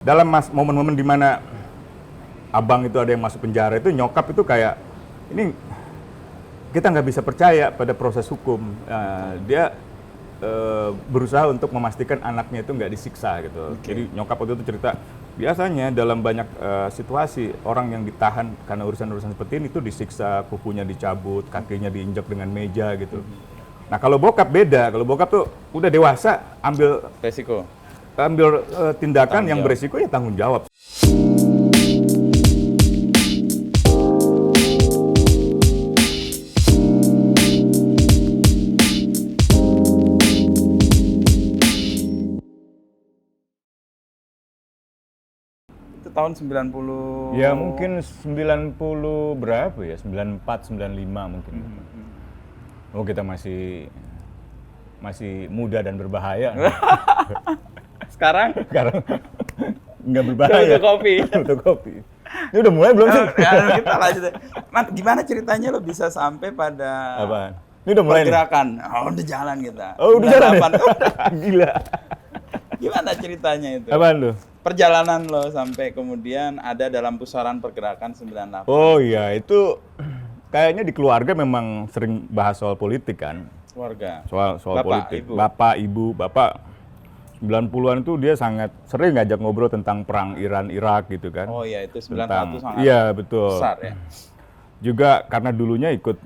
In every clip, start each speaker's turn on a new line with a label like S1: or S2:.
S1: Dalam momen-momen di mana abang itu ada yang masuk penjara itu, nyokap itu kayak ini kita nggak bisa percaya pada proses hukum. Dia berusaha untuk memastikan anaknya itu nggak disiksa gitu. Jadi nyokap waktu itu cerita, biasanya dalam banyak situasi orang yang ditahan karena urusan-urusan seperti ini itu disiksa, kukunya dicabut, kakinya diinjak dengan meja gitu. Nah kalau bokap beda, kalau bokap tuh udah dewasa, ambil tindakan yang beresiko ya tanggung jawab.
S2: Itu tahun 90.
S1: Ya mungkin 90 berapa ya? 94, 95 mungkin. Oh kita masih muda dan berbahaya.
S2: Sekarang
S1: Nggak berbahaya.
S2: butuh kopi.
S1: Butuh kopi. Ini udah mulai belum sih?
S2: Kita lanjut. Mat, gimana ceritanya lo bisa sampai pada
S1: Apaan? Ini udah mulai nih?
S2: pergerakan? Oh, udah jalan kita.
S1: Oh udah jalan ya?
S2: 98.
S1: Gila.
S2: Gimana ceritanya itu?
S1: Apaan lu?
S2: Perjalanan lo sampai kemudian ada dalam pusaran pergerakan 98.
S1: Oh iya, itu kayaknya di keluarga memang sering bahas soal politik kan.
S2: Keluarga.
S1: Soal
S2: Bapak,
S1: politik.
S2: Ibu.
S1: Bapak 90-an itu dia sangat sering ngajak ngobrol tentang perang Iran-Irak gitu kan.
S2: Oh iya, itu 91 sangat
S1: Iya, betul.
S2: besar ya.
S1: Juga karena dulunya ikut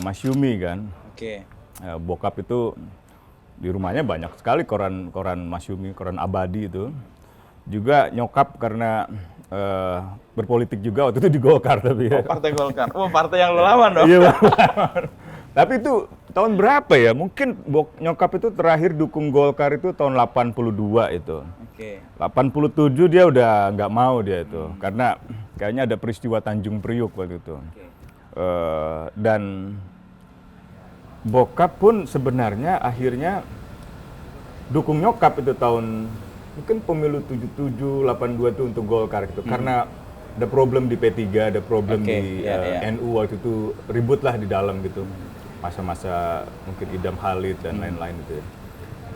S1: Masyumi kan.
S2: Oke.
S1: Bokap itu di rumahnya banyak sekali koran Masyumi, koran abadi itu. Juga nyokap karena berpolitik juga waktu itu di Golkar tapi ya.
S2: Oh, Partai Golkar. Oh, partai yang lo lawan dong.
S1: Iya, tapi itu tahun berapa ya? Mungkin nyokap itu terakhir dukung Golkar itu tahun 82 itu.
S2: Oke.
S1: 87 dia udah nggak mau dia itu. Karena kayaknya ada peristiwa Tanjung Priuk waktu itu. Dan bokap pun sebenarnya akhirnya dukung nyokap itu tahun mungkin pemilu 77, 82 itu untuk Golkar gitu. Karena ada problem di P3, ada problem di NU waktu itu, ribut lah di dalam gitu. Masa-masa mungkin Idam Khalid dan lain-lain gitu ya.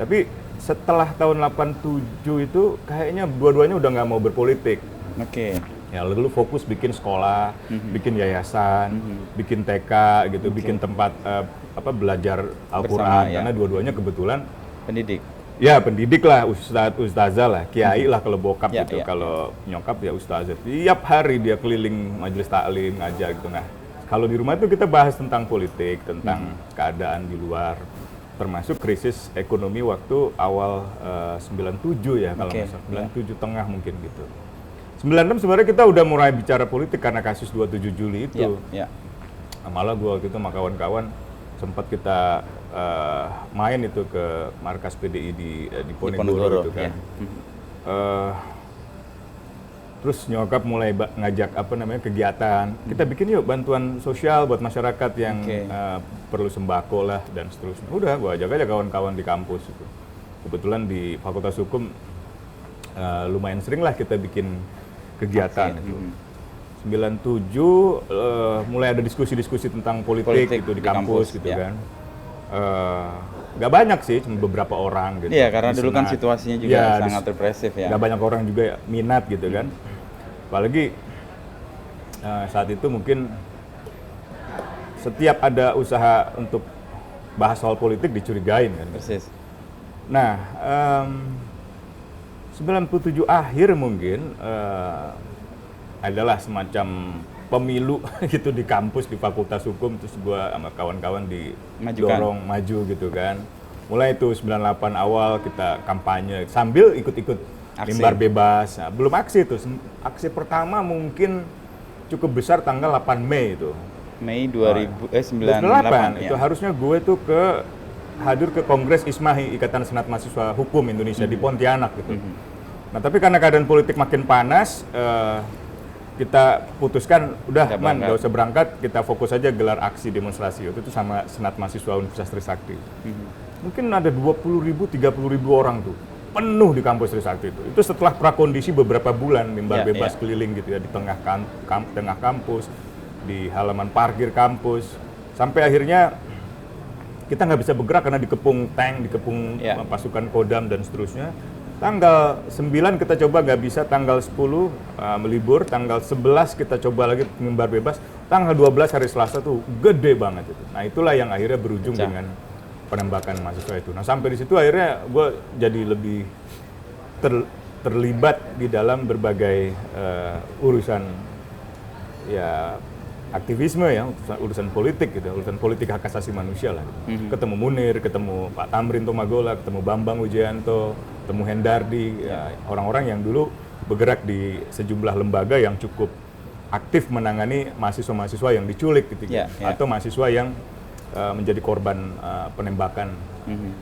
S1: Tapi setelah tahun 87 itu kayaknya dua-duanya udah nggak mau berpolitik.
S2: Oke.
S1: Ya lalu fokus bikin sekolah, bikin yayasan, bikin TK gitu, bikin tempat belajar Al-Quran.
S2: Ya.
S1: Karena dua-duanya kebetulan
S2: Pendidik.
S1: ya pendidik lah, ustazah lah, kiai lah kalau bokap
S2: Ya,
S1: gitu.
S2: ya.
S1: Kalau nyokap ya ustazah. Tiap hari dia keliling majelis taklim, ngajar gitu. Nah, kalau di rumah itu kita bahas tentang politik, tentang keadaan di luar, termasuk krisis ekonomi waktu awal 97 ya kalau nggak salah, 97 tengah mungkin gitu. 96 sebenarnya kita udah mulai bicara politik karena kasus 27 Juli itu.
S2: Ya.
S1: Nah, malah gua waktu itu sama kawan-kawan sempat kita main itu ke markas PDI di Ponegoro gitu kan. Terus nyokap mulai ngajak kegiatan. Kita bikin yuk bantuan sosial buat masyarakat yang perlu sembako lah dan seterusnya. Udah, gua ajak aja kawan-kawan di kampus itu. Kebetulan di Fakultas Hukum lumayan sering lah kita bikin kegiatan itu. 97 mulai ada diskusi-diskusi tentang politik gitu di kampus gitu kan. Gak banyak sih, cuma beberapa orang gitu.
S2: Iya, karena dulu kan situasinya juga sangat represif ya.
S1: Gak banyak orang juga minat gitu kan. Apalagi saat itu mungkin setiap ada usaha untuk bahas soal politik dicurigain kan.
S2: Persis.
S1: Nah, 97 akhir mungkin adalah semacam pemilu gitu di kampus di Fakultas Hukum, terus gua sama kawan-kawan didorong maju gitu kan. Mulai itu 98 awal kita kampanye sambil ikut-ikut mimbar bebas. Nah, belum aksi itu. Aksi pertama mungkin cukup besar tanggal 8 Mei itu.
S2: Mei 98
S1: Itu harusnya gue tuh hadir ke Kongres ISMAHI, Ikatan Senat Mahasiswa Hukum Indonesia di Pontianak gitu. Nah, tapi karena keadaan politik makin panas, kita putuskan udah nggak usah berangkat, kita fokus aja gelar aksi demonstrasi itu sama Senat Mahasiswa Universitas Trisakti. Mungkin ada 20.000, 30.000 orang tuh penuh di kampus Trisakti itu. Itu setelah prakondisi beberapa bulan mimbar bebas keliling gitu ya di tengah kampus, di halaman parkir kampus, sampai akhirnya kita nggak bisa bergerak karena dikepung tank, dikepung pasukan Kodam dan seterusnya. Tanggal 9 kita coba nggak bisa, tanggal 10 melibur, tanggal 11 kita coba lagi mimbar bebas, tanggal 12 hari Selasa tuh gede banget itu. Nah itulah yang akhirnya berujung
S2: Pecah.
S1: dengan penembakan mahasiswa itu. Nah sampai di situ akhirnya gue jadi lebih terlibat di dalam berbagai urusan ya aktivisme ya, urusan politik gitu, urusan politik hak asasi manusia lah. Gitu. Ketemu Munir, ketemu Pak Tamrin Tomagola, ketemu Bambang Wijayanto, ketemu Hendardi, ya, orang-orang yang dulu bergerak di sejumlah lembaga yang cukup aktif menangani mahasiswa-mahasiswa yang diculik gitu, atau mahasiswa yang menjadi korban penembakan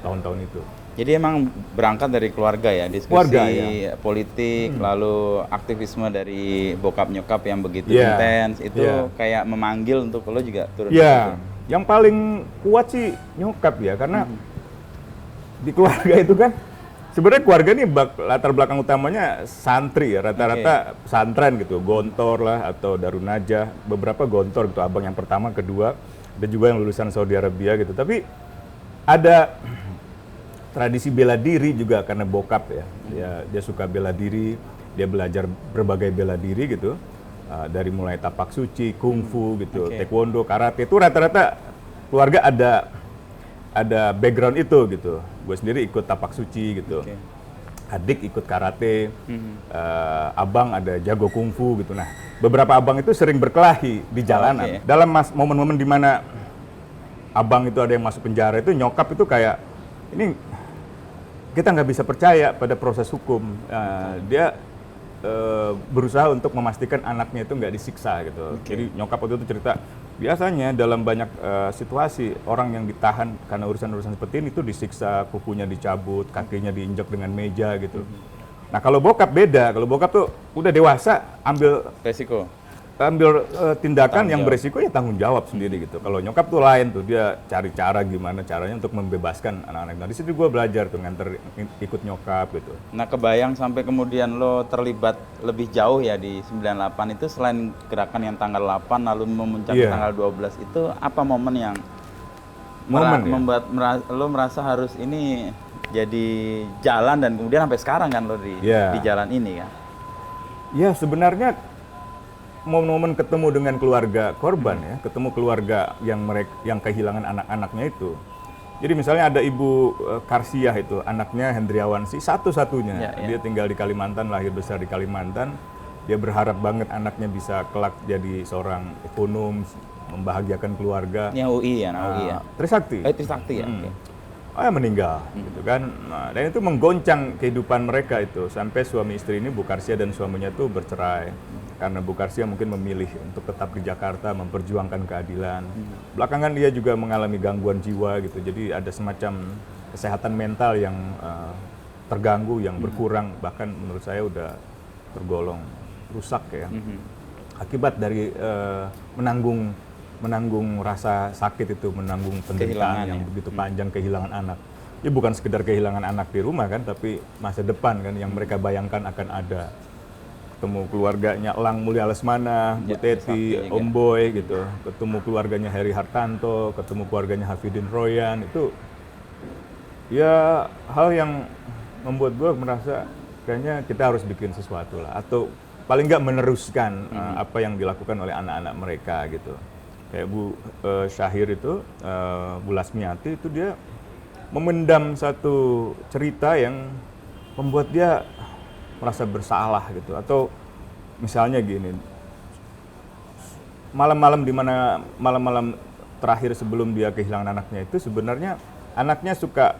S1: tahun-tahun itu.
S2: Jadi emang berangkat dari keluarga ya, diskusi
S1: Keluarga, ya.
S2: politik, lalu aktivisme dari bokap nyokap yang begitu intens, itu kayak memanggil untuk lo juga turun.
S1: Iya, yang paling kuat sih nyokap ya, karena di keluarga itu kan sebenarnya keluarga ini latar belakang utamanya santri ya, rata-rata pesantren gitu, Gontor lah atau Darun Najah, beberapa Gontor gitu, abang yang pertama, kedua, ada juga yang lulusan Saudi Arabia gitu, tapi ada tradisi bela diri juga karena bokap ya, dia suka bela diri, dia belajar berbagai bela diri gitu, dari mulai tapak suci, kungfu gitu, taekwondo, karate, itu rata-rata keluarga ada background itu gitu. Gue sendiri ikut tapak suci gitu, adik ikut karate, abang ada jago kungfu gitu. Nah beberapa abang itu sering berkelahi di jalanan. Dalam momen-momen di mana abang itu ada yang masuk penjara itu, nyokap itu kayak ini kita nggak bisa percaya pada proses hukum. Dia berusaha untuk memastikan anaknya itu nggak disiksa gitu. Jadi nyokap waktu itu cerita, biasanya dalam banyak situasi orang yang ditahan karena urusan-urusan seperti ini itu disiksa, kukunya dicabut, kakinya diinjak dengan meja gitu. Nah kalau bokap beda, kalau bokap tuh udah dewasa ambil tindakan yang beresiko ya tanggung jawab sendiri gitu. Kalau nyokap tuh lain tuh, dia cari cara gimana caranya untuk membebaskan anak-anak. Nah di situ gue belajar tuh nganter ikut nyokap gitu.
S2: Nah kebayang sampai kemudian lo terlibat lebih jauh ya di 98 itu, selain gerakan yang tanggal 8 lalu memuncak tanggal 12 itu, apa momen yang membuat lo merasa harus ini jadi jalan, dan kemudian sampai sekarang kan lo di jalan ini kan?
S1: Ya sebenarnya momen-momen ketemu dengan keluarga korban ya, ketemu keluarga yang kehilangan anak-anaknya itu. Jadi misalnya ada Ibu Karsiah itu, anaknya Hendriawansi, satu-satunya. Dia tinggal di Kalimantan, lahir besar di Kalimantan. Dia berharap banget anaknya bisa kelak jadi seorang ekonom, membahagiakan keluarga.
S2: Yang UI ya, UI ya.
S1: Trisakti.
S2: Trisakti ya.
S1: Oh ya meninggal, gitu kan. Nah, dan itu menggoncang kehidupan mereka itu, sampai suami istri ini Bu Karsia dan suaminya tuh bercerai. Karena Bu Karsia mungkin memilih untuk tetap di Jakarta, memperjuangkan keadilan. Belakangan dia juga mengalami gangguan jiwa gitu, jadi ada semacam kesehatan mental yang terganggu, yang berkurang, bahkan menurut saya udah tergolong rusak ya. Akibat dari menanggung rasa sakit itu, menanggung penderitaan yang begitu panjang, kehilangan anak. Ya bukan sekedar kehilangan anak di rumah kan, tapi masa depan kan yang mereka bayangkan akan ada. Ketemu keluarganya Elang Mulia Lesmana, Bu Teti, Om Boy gitu. Ketemu keluarganya Heri Hartanto, ketemu keluarganya Hafidin Royan, itu ya hal yang membuat gue merasa kayaknya kita harus bikin sesuatu lah, atau paling nggak meneruskan apa yang dilakukan oleh anak-anak mereka gitu. Kayak Bu Syahir itu, Bu Lasmiati itu, dia memendam satu cerita yang membuat dia merasa bersalah gitu. Atau misalnya gini, malam-malam di mana malam-malam terakhir sebelum dia kehilangan anaknya itu, sebenarnya anaknya suka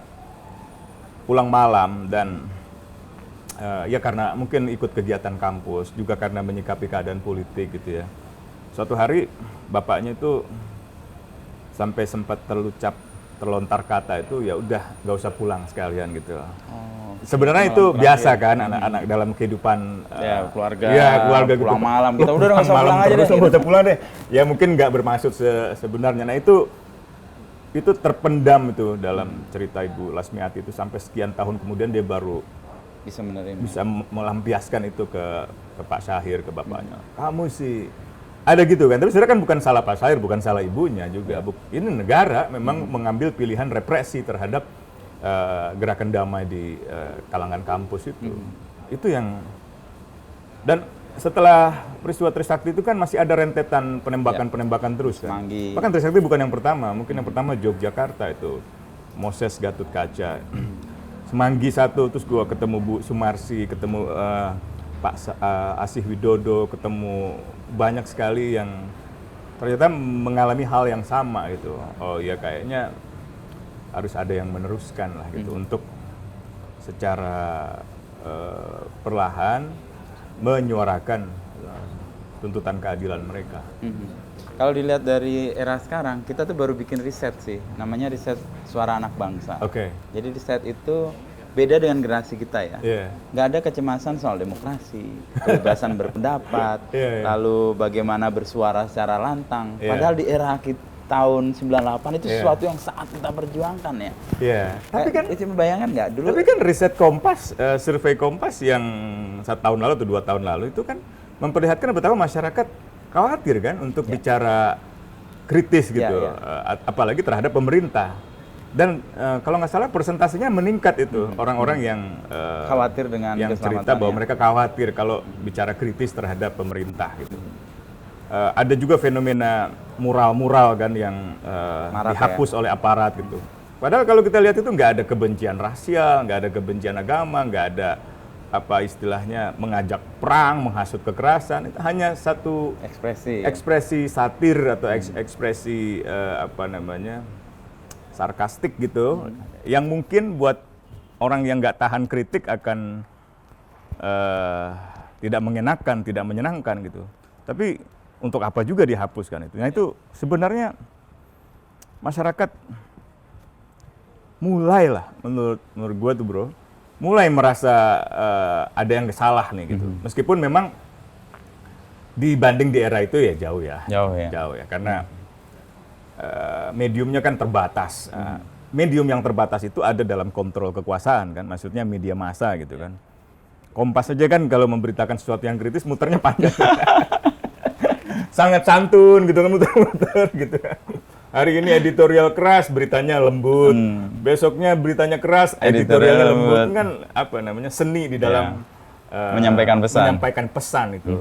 S1: pulang malam dan ya karena mungkin ikut kegiatan kampus, juga karena menyikapi keadaan politik gitu ya. Suatu hari bapaknya itu sampai sempat terlontar kata itu, ya udah nggak usah pulang sekalian gitu. Sebenarnya itu biasa kan anak-anak dalam kehidupan
S2: keluarga.
S1: Ya keluarga
S2: pulang
S1: gitu.
S2: malam, kita udah nggak usah pulang aja deh.
S1: Nggak usah pulang deh. Ya mungkin nggak bermaksud sebenarnya. Nah itu terpendam itu dalam cerita Ibu Lasmiati itu, sampai sekian tahun kemudian dia baru bisa melampiaskan itu ke Pak Syahir, ke bapaknya. Kamu sih ada gitu kan, tapi sebenarnya kan bukan salah Pak Syahir, bukan salah ibunya juga. Ini negara memang mengambil pilihan represi terhadap gerakan damai di kalangan kampus itu yang, dan setelah peristiwa Trisakti itu kan masih ada rentetan penembakan terus kan.
S2: Semanggi.
S1: Bahkan Trisakti bukan yang pertama, mungkin yang pertama Yogyakarta itu Moses Gatotkaca. Semanggi 1, terus gua ketemu Bu Sumarsi, ketemu Pak Asih Widodo, ketemu banyak sekali yang ternyata mengalami hal yang sama gitu. Oh ya, kayaknya harus ada yang meneruskan lah gitu untuk secara perlahan menyuarakan tuntutan keadilan mereka.
S2: Kalau dilihat dari era sekarang, kita tuh baru bikin riset sih, namanya riset Suara Anak Bangsa.
S1: Oke.
S2: Jadi riset itu beda dengan generasi kita ya. Nggak ada kecemasan soal demokrasi, kebebasan berpendapat, lalu bagaimana bersuara secara lantang. Padahal di era kita tahun 98 itu sesuatu yang sangat kita perjuangkan ya.
S1: Iya. Tapi kan
S2: itu membayangkan nggak dulu?
S1: Tapi kan riset Kompas, survei Kompas yang 1 tahun lalu atau 2 tahun lalu itu kan memperlihatkan betapa masyarakat khawatir kan untuk bicara kritis gitu, apalagi terhadap pemerintah. Dan kalau nggak salah persentasenya meningkat itu orang-orang yang
S2: khawatir dengan
S1: yang cerita bahwa mereka khawatir kalau bicara kritis terhadap pemerintah gitu. Ada juga fenomena mural-mural kan yang dihapus oleh aparat gitu. Padahal kalau kita lihat itu nggak ada kebencian rasial, nggak ada kebencian agama, nggak ada apa istilahnya mengajak perang, menghasut kekerasan. Itu hanya satu ekspresi satir atau ekspresi apa namanya sarkastik gitu, yang mungkin buat orang yang nggak tahan kritik akan tidak mengenakan, tidak menyenangkan gitu. Tapi untuk apa juga dihapuskan itu? Nah itu sebenarnya masyarakat mulailah menurut gua tuh bro, mulai merasa ada yang salah nih gitu. Meskipun memang dibanding di era itu ya jauh ya, karena mediumnya kan terbatas. Medium yang terbatas itu ada dalam kontrol kekuasaan kan, maksudnya media massa gitu kan. Kompas aja kan kalau memberitakan sesuatu yang kritis muternya panjang. Sangat santun gitu kan, muter-muter gitu kan. Hari ini editorial keras, beritanya lembut. Besoknya beritanya keras, editorialnya lembut. Kan apa namanya seni di dalam
S2: menyampaikan
S1: pesan itu.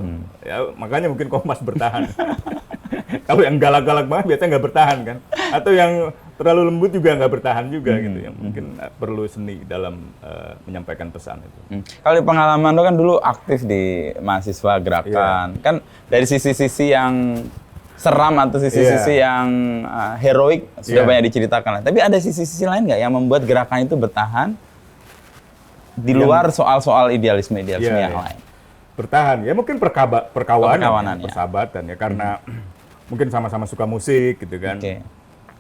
S1: Ya, makanya mungkin Kompas bertahan. Kalau yang galak-galak banget biasanya nggak bertahan kan. Atau yang terlalu lembut juga nggak bertahan juga gitu. Yang mungkin perlu seni dalam menyampaikan pesan itu.
S2: Kalau di pengalaman lo kan dulu aktif di mahasiswa gerakan. Kan dari sisi-sisi yang seram atau sisi-sisi yang heroik sudah banyak diceritakan. Tapi ada sisi-sisi lain nggak yang membuat gerakan itu bertahan di luar soal-soal idealisme yang lain?
S1: Bertahan ya mungkin perkawanan, persahabatan ya karena mungkin sama-sama suka musik gitu kan.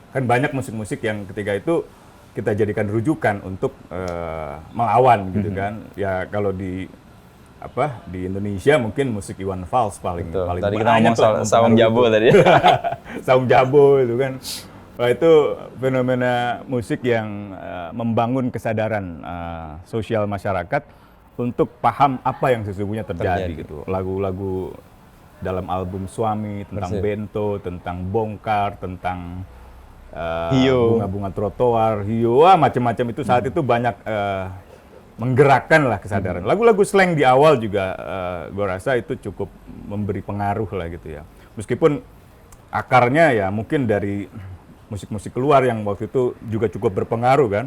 S1: Kan banyak musik-musik yang ketika itu kita jadikan rujukan untuk melawan gitu kan. Ya kalau di Indonesia mungkin musik Iwan Fals paling
S2: tadi kita ngomong Saung Jabo tadi.
S1: Saung Jabo itu kan. Wah, itu fenomena musik yang membangun kesadaran sosial masyarakat untuk paham apa yang sesungguhnya terjadi gitu. Lagu-lagu dalam album Suami tentang Bento, tentang Bongkar, tentang bunga-bunga trotoar, hiu, macam-macam itu saat itu banyak menggerakkan lah kesadaran. Lagu-lagu slang di awal juga gue rasa itu cukup memberi pengaruh lah gitu ya. Meskipun akarnya ya mungkin dari musik-musik luar yang waktu itu juga cukup berpengaruh kan.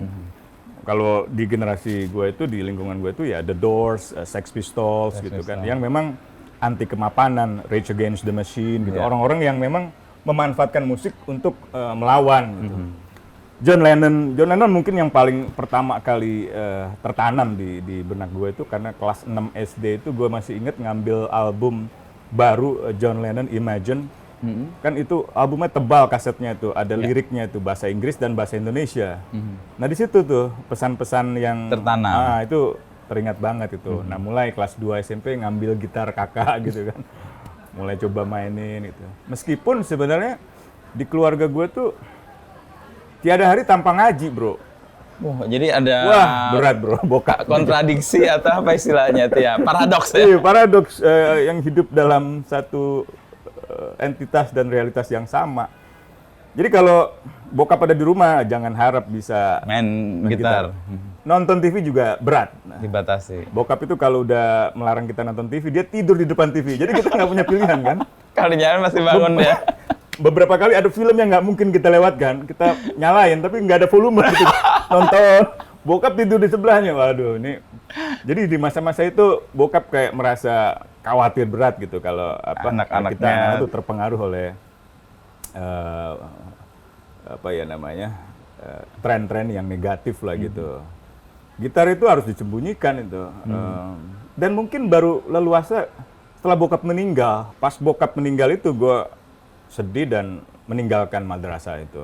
S1: Kalau di generasi gue itu, di lingkungan gue itu ya The Doors, Sex Pistols gitu kan, yang memang anti kemapanan, Rage Against the Machine gitu. Orang-orang yang memang memanfaatkan musik untuk melawan gitu. John Lennon mungkin yang paling pertama kali tertanam di benak gue itu karena kelas 6 SD itu gue masih inget ngambil album baru John Lennon Imagine. Kan itu albumnya tebal kasetnya itu, ada liriknya itu bahasa Inggris dan bahasa Indonesia. Nah di situ tuh pesan-pesan yang
S2: tertanam.
S1: Itu teringat banget itu. Nah mulai kelas 2 SMP ngambil gitar kakak gitu kan, mulai coba mainin itu. Meskipun sebenarnya di keluarga gue tuh tiada hari tanpa ngaji bro.
S2: Jadi ada
S1: berat bro, bokap
S2: kontradiksi atau apa istilahnya tuh ya, paradoks ya.
S1: Iya, paradoks yang hidup dalam satu entitas dan realitas yang sama. Jadi kalau bokap ada di rumah, jangan harap bisa
S2: main gitar.
S1: Nonton TV juga berat.
S2: Dibatasi.
S1: Bokap itu kalau udah melarang kita nonton TV, dia tidur di depan TV. Jadi kita nggak punya pilihan kan.
S2: Kalau jalan masih bangun ya.
S1: Beberapa kali ada film yang nggak mungkin kita lewatkan, kita nyalain tapi nggak ada volume gitu. Nonton, bokap tidur di sebelahnya. Waduh, ini. Jadi di masa-masa itu bokap kayak merasa khawatir berat gitu kalau
S2: anak-anaknya
S1: itu terpengaruh oleh tren-tren yang negatif lah gitu. Gitar itu harus disembunyikan itu. Dan mungkin baru leluasa setelah bokap meninggal. Pas bokap meninggal itu gue sedih dan meninggalkan madrasah itu.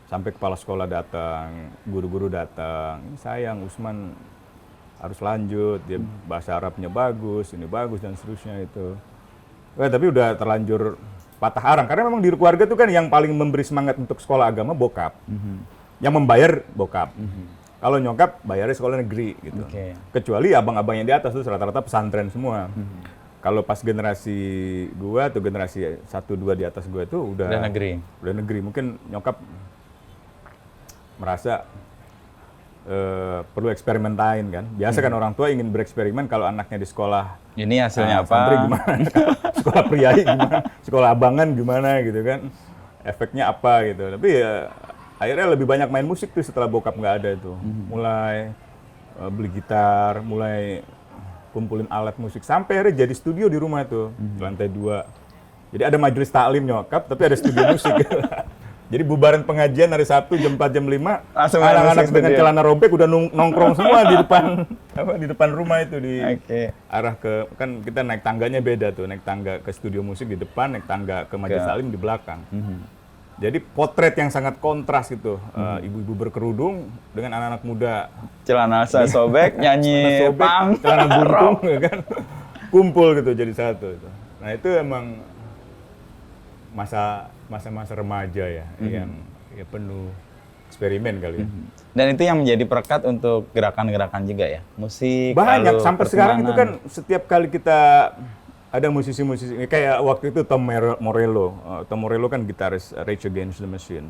S1: Sampai kepala sekolah datang, guru-guru datang. Sayang, Usman harus lanjut, dia bahasa Arabnya bagus, ini bagus dan seterusnya itu. Tapi udah terlanjur patah arang karena memang di keluarga itu kan yang paling memberi semangat untuk sekolah agama bokap, yang membayar bokap. Kalau nyokap bayarnya sekolah negeri gitu. Kecuali abang-abang yang di atas itu rata-rata pesantren semua. Kalau pas generasi gua atau generasi 1-2 di atas gua itu udah negeri. Mungkin nyokap merasa perlu eksperimentain kan. Biasa kan orang tua ingin bereksperimen kalau anaknya di sekolah.
S2: Ini hasilnya apa?
S1: Santri gimana? Sekolah priai gimana? Sekolah abangan gimana gitu kan? Efeknya apa gitu. Tapi ya akhirnya lebih banyak main musik tuh setelah bokap nggak ada itu. Mulai beli gitar, mulai kumpulin alat musik sampai akhirnya jadi studio di rumah tuh, di lantai 2. Jadi ada majelis taklim nyokap, tapi ada studio musik. Jadi bubaran pengajian hari Sabtu jam 4 jam 5, anak-anak dengan celana robek udah nongkrong semua di depan rumah itu di arah ke, kan kita naik tangganya beda tuh, naik tangga ke studio musik di depan, naik tangga ke majelis taklim di belakang. Jadi potret yang sangat kontras gitu, ibu-ibu berkerudung dengan anak-anak muda.
S2: Celana sobek, nyanyi punk,
S1: celana buntung, kan, kumpul gitu jadi satu. Nah itu emang masa-masa remaja ya, yang ya penuh eksperimen kali ya.
S2: Dan itu yang menjadi perekat untuk gerakan-gerakan juga ya, musik.
S1: Banyak sampai sekarang itu kan setiap kali kita ada musisi-musisi kayak waktu itu Tom Morello. Tom Morello kan gitaris Rage Against the Machine.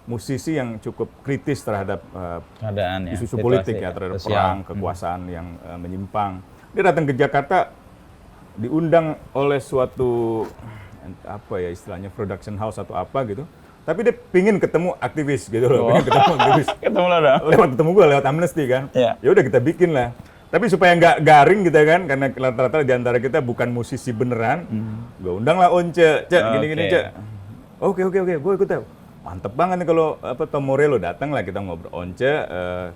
S1: Musisi yang cukup kritis terhadap
S2: keadaan
S1: isu politik ya, terhadap perang, kekuasaan yang menyimpang. Dia datang ke Jakarta diundang oleh suatu apa ya istilahnya production house atau apa gitu. Tapi dia pingin ketemu aktivis gitu loh, pingin ketemu aktivis.
S2: Ketemu lah dong.
S1: Ketemu gue lewat Amnesty kan. Ya udah kita bikin lah. Tapi supaya nggak garing gitu kan, karena rata-rata di antara kita bukan musisi beneran, gue undang lah Once, gini-gini Cek. Oke, gue ikut ya. Mantep banget nih kalau Tom Morello datang lah kita ngobrol Once,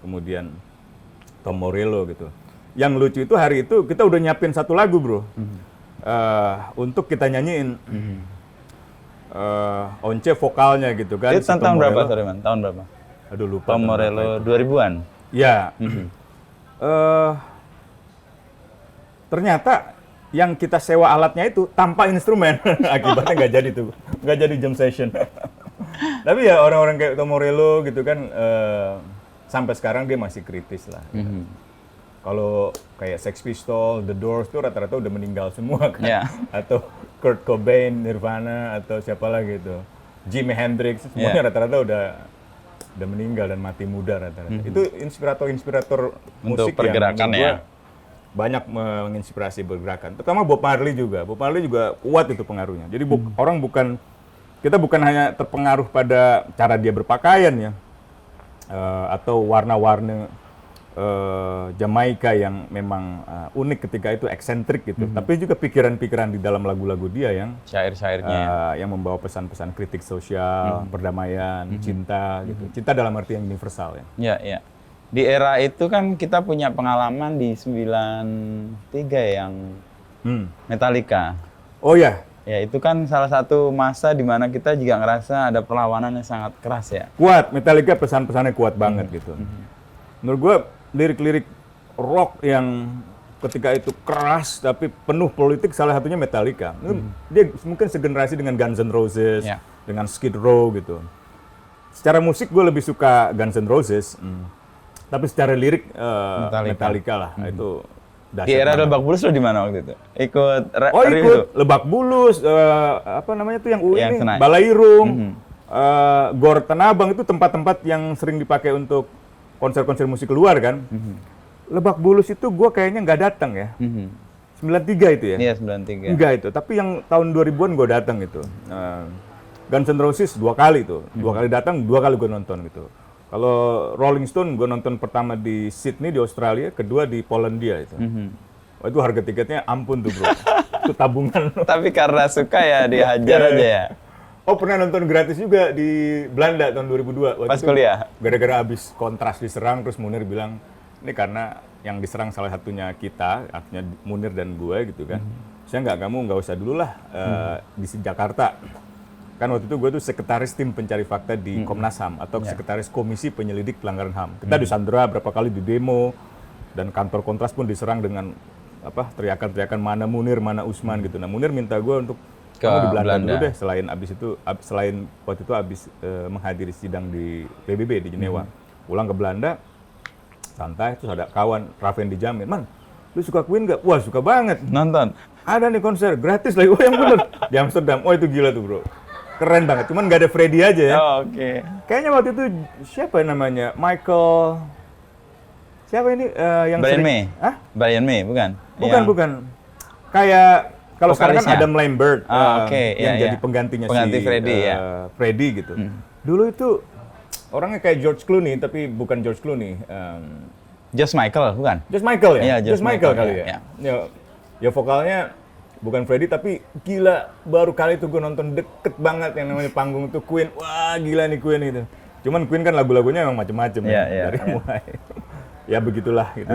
S1: kemudian Tom Morello gitu. Yang lucu itu hari itu kita udah nyiapin satu lagu bro, untuk kita nyanyiin. Once vokalnya gitu kan.
S2: Itu tahun berapa, sorry man? Tahun berapa?
S1: Aduh lupa.
S2: Tom Morello 2000-an?
S1: Ya. Ternyata yang kita sewa alatnya itu tanpa instrumen, akibatnya nggak jadi tuh, nggak jadi jam session. Tapi ya orang-orang kayak Tom Morello gitu kan, sampai sekarang dia masih kritis lah. Kalau kayak Sex Pistols, The Doors tuh rata-rata udah meninggal semua kan, atau Kurt Cobain, Nirvana atau siapa lagi gitu, Jimi Hendrix, semuanya rata-rata udah meninggal dan mati muda rata-rata. Itu inspirator musik
S2: pergerakan
S1: yang banyak menginspirasi bergerakan. Terutama Bob Marley juga. Bob Marley juga kuat itu pengaruhnya. Jadi kita bukan hanya terpengaruh pada cara dia berpakaian ya, atau warna-warna Jamaika yang memang unik ketika itu, eksentrik gitu. Tapi juga pikiran-pikiran di dalam lagu-lagu dia yang
S2: syair-syairnya
S1: yang membawa pesan-pesan kritik sosial, perdamaian, cinta gitu. Cinta dalam arti yang universal ya.
S2: Iya. Di era itu kan kita punya pengalaman di 93 yang Metallica.
S1: Oh ya.
S2: Ya itu kan salah satu masa di mana kita juga ngerasa ada perlawanan yang sangat keras ya.
S1: Kuat, Metallica pesan-pesannya kuat banget gitu. Menurut gue lirik-lirik rock yang ketika itu keras tapi penuh politik, salah satunya Metallica. Dia mungkin segenerasi dengan Guns N' Roses, dengan Skid Row gitu. Secara musik gue lebih suka Guns N' Roses. Tapi secara lirik Metallica lah, itu
S2: Di era Lebak Bulus lo di mana waktu itu? Ikut
S1: ikut Lebak Bulus, apa namanya tuh yang UI
S2: Yang
S1: ini,
S2: Senayan.
S1: Balairung, Gor Tanabang, itu tempat-tempat yang sering dipakai untuk konser-konser musik luar kan. Lebak Bulus itu gue kayaknya nggak datang ya. 93 itu ya?
S2: Iya, 93.
S1: Enggak itu, tapi yang tahun 2000-an gue datang itu. Guns N' Roses 2 kali itu. 2 kali datang, 2 kali gue nonton gitu. Kalau Rolling Stone gue nonton pertama di Sydney di Australia, kedua di Polandia itu. Wah, itu harga tiketnya ampun tuh bro. Itu tabungan.
S2: Tapi karena suka ya dihajar aja ya?
S1: Oh, pernah nonton gratis juga di Belanda tahun 2002.
S2: Pas kuliah?
S1: Gara-gara habis kontras diserang, terus Munir bilang, ini karena yang diserang salah satunya kita, artinya Munir dan gue gitu kan. Saya kamu nggak usah dulu lah di Jakarta. Kan waktu itu gue tuh sekretaris tim pencari fakta di Komnas HAM atau sekretaris komisi penyelidik pelanggaran HAM. Kita disandera berapa kali di demo dan kantor kontras pun diserang dengan apa teriakan-teriakan mana Munir, mana Usman gitu. Nah Munir minta gue untuk kamu di Belanda dulu deh, selain waktu itu abis menghadiri sidang di PBB di Jenewa. Pulang ke Belanda, santai, terus ada kawan Raffendi Jamil, man, lu suka Queen nggak? Wah suka banget.
S2: Nonton?
S1: Ada nih konser gratis lagi, oh yang bener di Amsterdam. Oh itu gila tuh bro. Keren banget, cuman nggak ada Freddy aja ya.
S2: Oh, oke.
S1: Kayaknya waktu itu siapa namanya? Michael. Siapa ini yang
S2: Brian
S1: sering?
S2: May.
S1: Hah?
S2: Brian May, bukan?
S1: Bukan. Kayak kalau sekarang kan
S2: Vokalisnya?
S1: Adam Lambert yang
S2: iya.
S1: jadi penggantinya
S2: Pengganti Freddy, ya.
S1: Freddy gitu. Dulu itu orangnya kayak George Clooney tapi bukan George Clooney.
S2: Josh Michael, bukan?
S1: Josh Michael ya?
S2: Iya, Josh
S1: Michael kali
S2: ya.
S1: ya. Ya vokalnya bukan Freddy tapi gila, baru kali itu gue nonton deket banget yang namanya panggung itu Queen. Wah gila nih Queen itu. Cuman Queen kan lagu-lagunya emang macem-macem ya. Dari mulai ya begitulah gitu.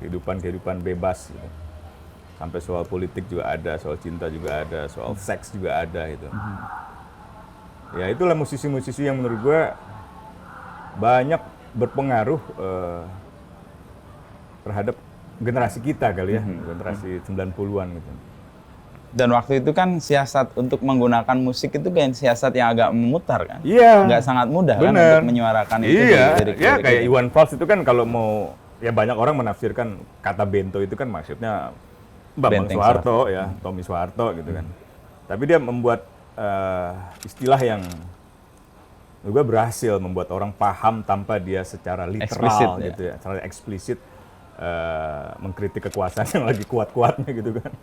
S1: Kehidupan bebas gitu. Sampai soal politik juga ada, soal cinta juga ada, soal seks juga ada gitu. Ya itulah musisi-musisi yang menurut gue banyak berpengaruh terhadap generasi kita kali ya, generasi 90-an gitu.
S2: Dan waktu itu kan siasat untuk menggunakan musik itu kan siasat yang agak memutar kan?
S1: Iya.
S2: Nggak sangat mudah kan untuk menyuarakan itu.
S1: Iya, kayak Iwan Fals itu kan kalau mau, ya banyak orang menafsirkan kata bento itu kan maksudnya Bambang Soeharto ya, Tommy Soeharto gitu kan. Tapi dia membuat istilah yang juga berhasil membuat orang paham tanpa dia secara literal gitu ya, secara eksplisit mengkritik kekuasaan yang lagi kuat-kuatnya gitu kan.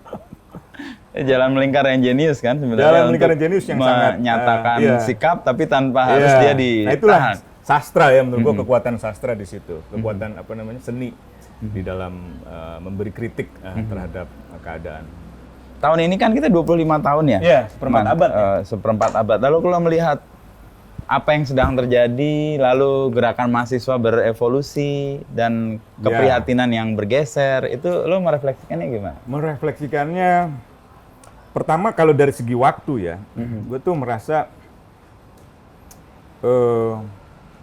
S2: Jalan melingkar yang jenius kan sebenarnya.
S1: Jalan melingkar yang jenius yang sangat
S2: menyatakan sikap tapi tanpa harus dia ditahan.
S1: Nah itulah sastra ya menurut gua, kekuatan sastra di situ, kekuatan apa namanya seni di dalam memberi kritik terhadap keadaan.
S2: Tahun ini kan kita 25 tahun ya?
S1: Iya, seperempat abad.
S2: Seperempat abad. Lalu kalau melihat apa yang sedang terjadi, lalu gerakan mahasiswa berevolusi dan keprihatinan yang bergeser, itu lo merefleksikannya gimana?
S1: Merefleksikannya, pertama kalau dari segi waktu ya, gue tuh merasa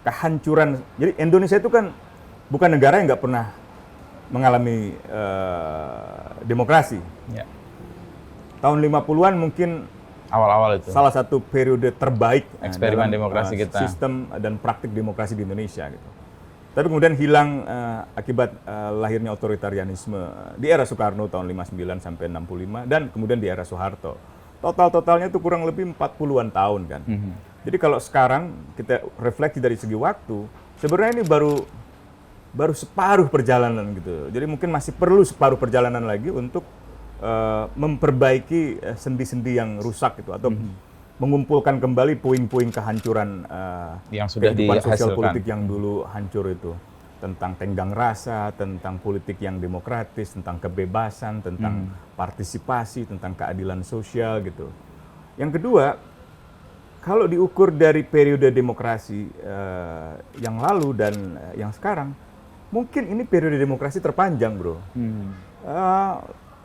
S1: kehancuran. Jadi Indonesia itu kan bukan negara yang nggak pernah mengalami demokrasi.
S2: Ya.
S1: Tahun 50-an mungkin
S2: awal-awal itu
S1: salah satu periode terbaik
S2: eksperimen demokrasi kita,
S1: sistem dan praktik demokrasi di Indonesia gitu. Tapi kemudian hilang akibat lahirnya otoritarianisme di era Soekarno tahun 59 sampai 65 dan kemudian di era Soeharto. Totalnya itu kurang lebih 40-an tahun kan. Jadi kalau sekarang kita refleksi dari segi waktu, sebenarnya ini baru separuh perjalanan gitu. Jadi mungkin masih perlu separuh perjalanan lagi untuk memperbaiki sendi-sendi yang rusak itu atau mengumpulkan kembali puing-puing kehancuran
S2: yang sudah
S1: kehidupan sosial
S2: dihasilkan.
S1: politik yang dulu hancur itu, tentang tenggang rasa, tentang politik yang demokratis, tentang kebebasan, tentang partisipasi, tentang keadilan sosial gitu. Yang kedua, kalau diukur dari periode demokrasi yang lalu dan yang sekarang, mungkin ini periode demokrasi terpanjang, bro.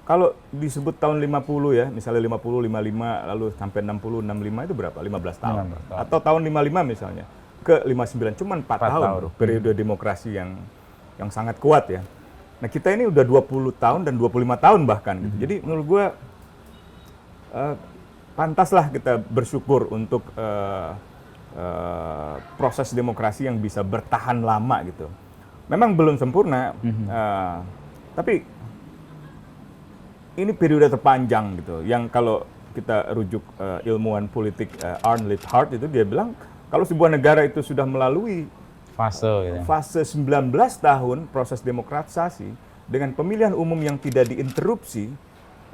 S1: Kalau disebut tahun 50 ya, misalnya 50, 55, lalu sampai 60, 65 itu berapa? 15 tahun. Atau tahun 55 misalnya, ke 59, cuma 4 tahun bro, periode demokrasi yang sangat kuat ya. Nah kita ini udah 20 tahun dan 25 tahun bahkan gitu. Jadi menurut gue, pantaslah kita bersyukur untuk proses demokrasi yang bisa bertahan lama gitu. Memang belum sempurna, tapi ini periode terpanjang gitu. Yang kalau kita rujuk ilmuwan politik Arne Liphart itu dia bilang kalau sebuah negara itu sudah melalui fase 19 tahun proses demokratisasi dengan pemilihan umum yang tidak diinterupsi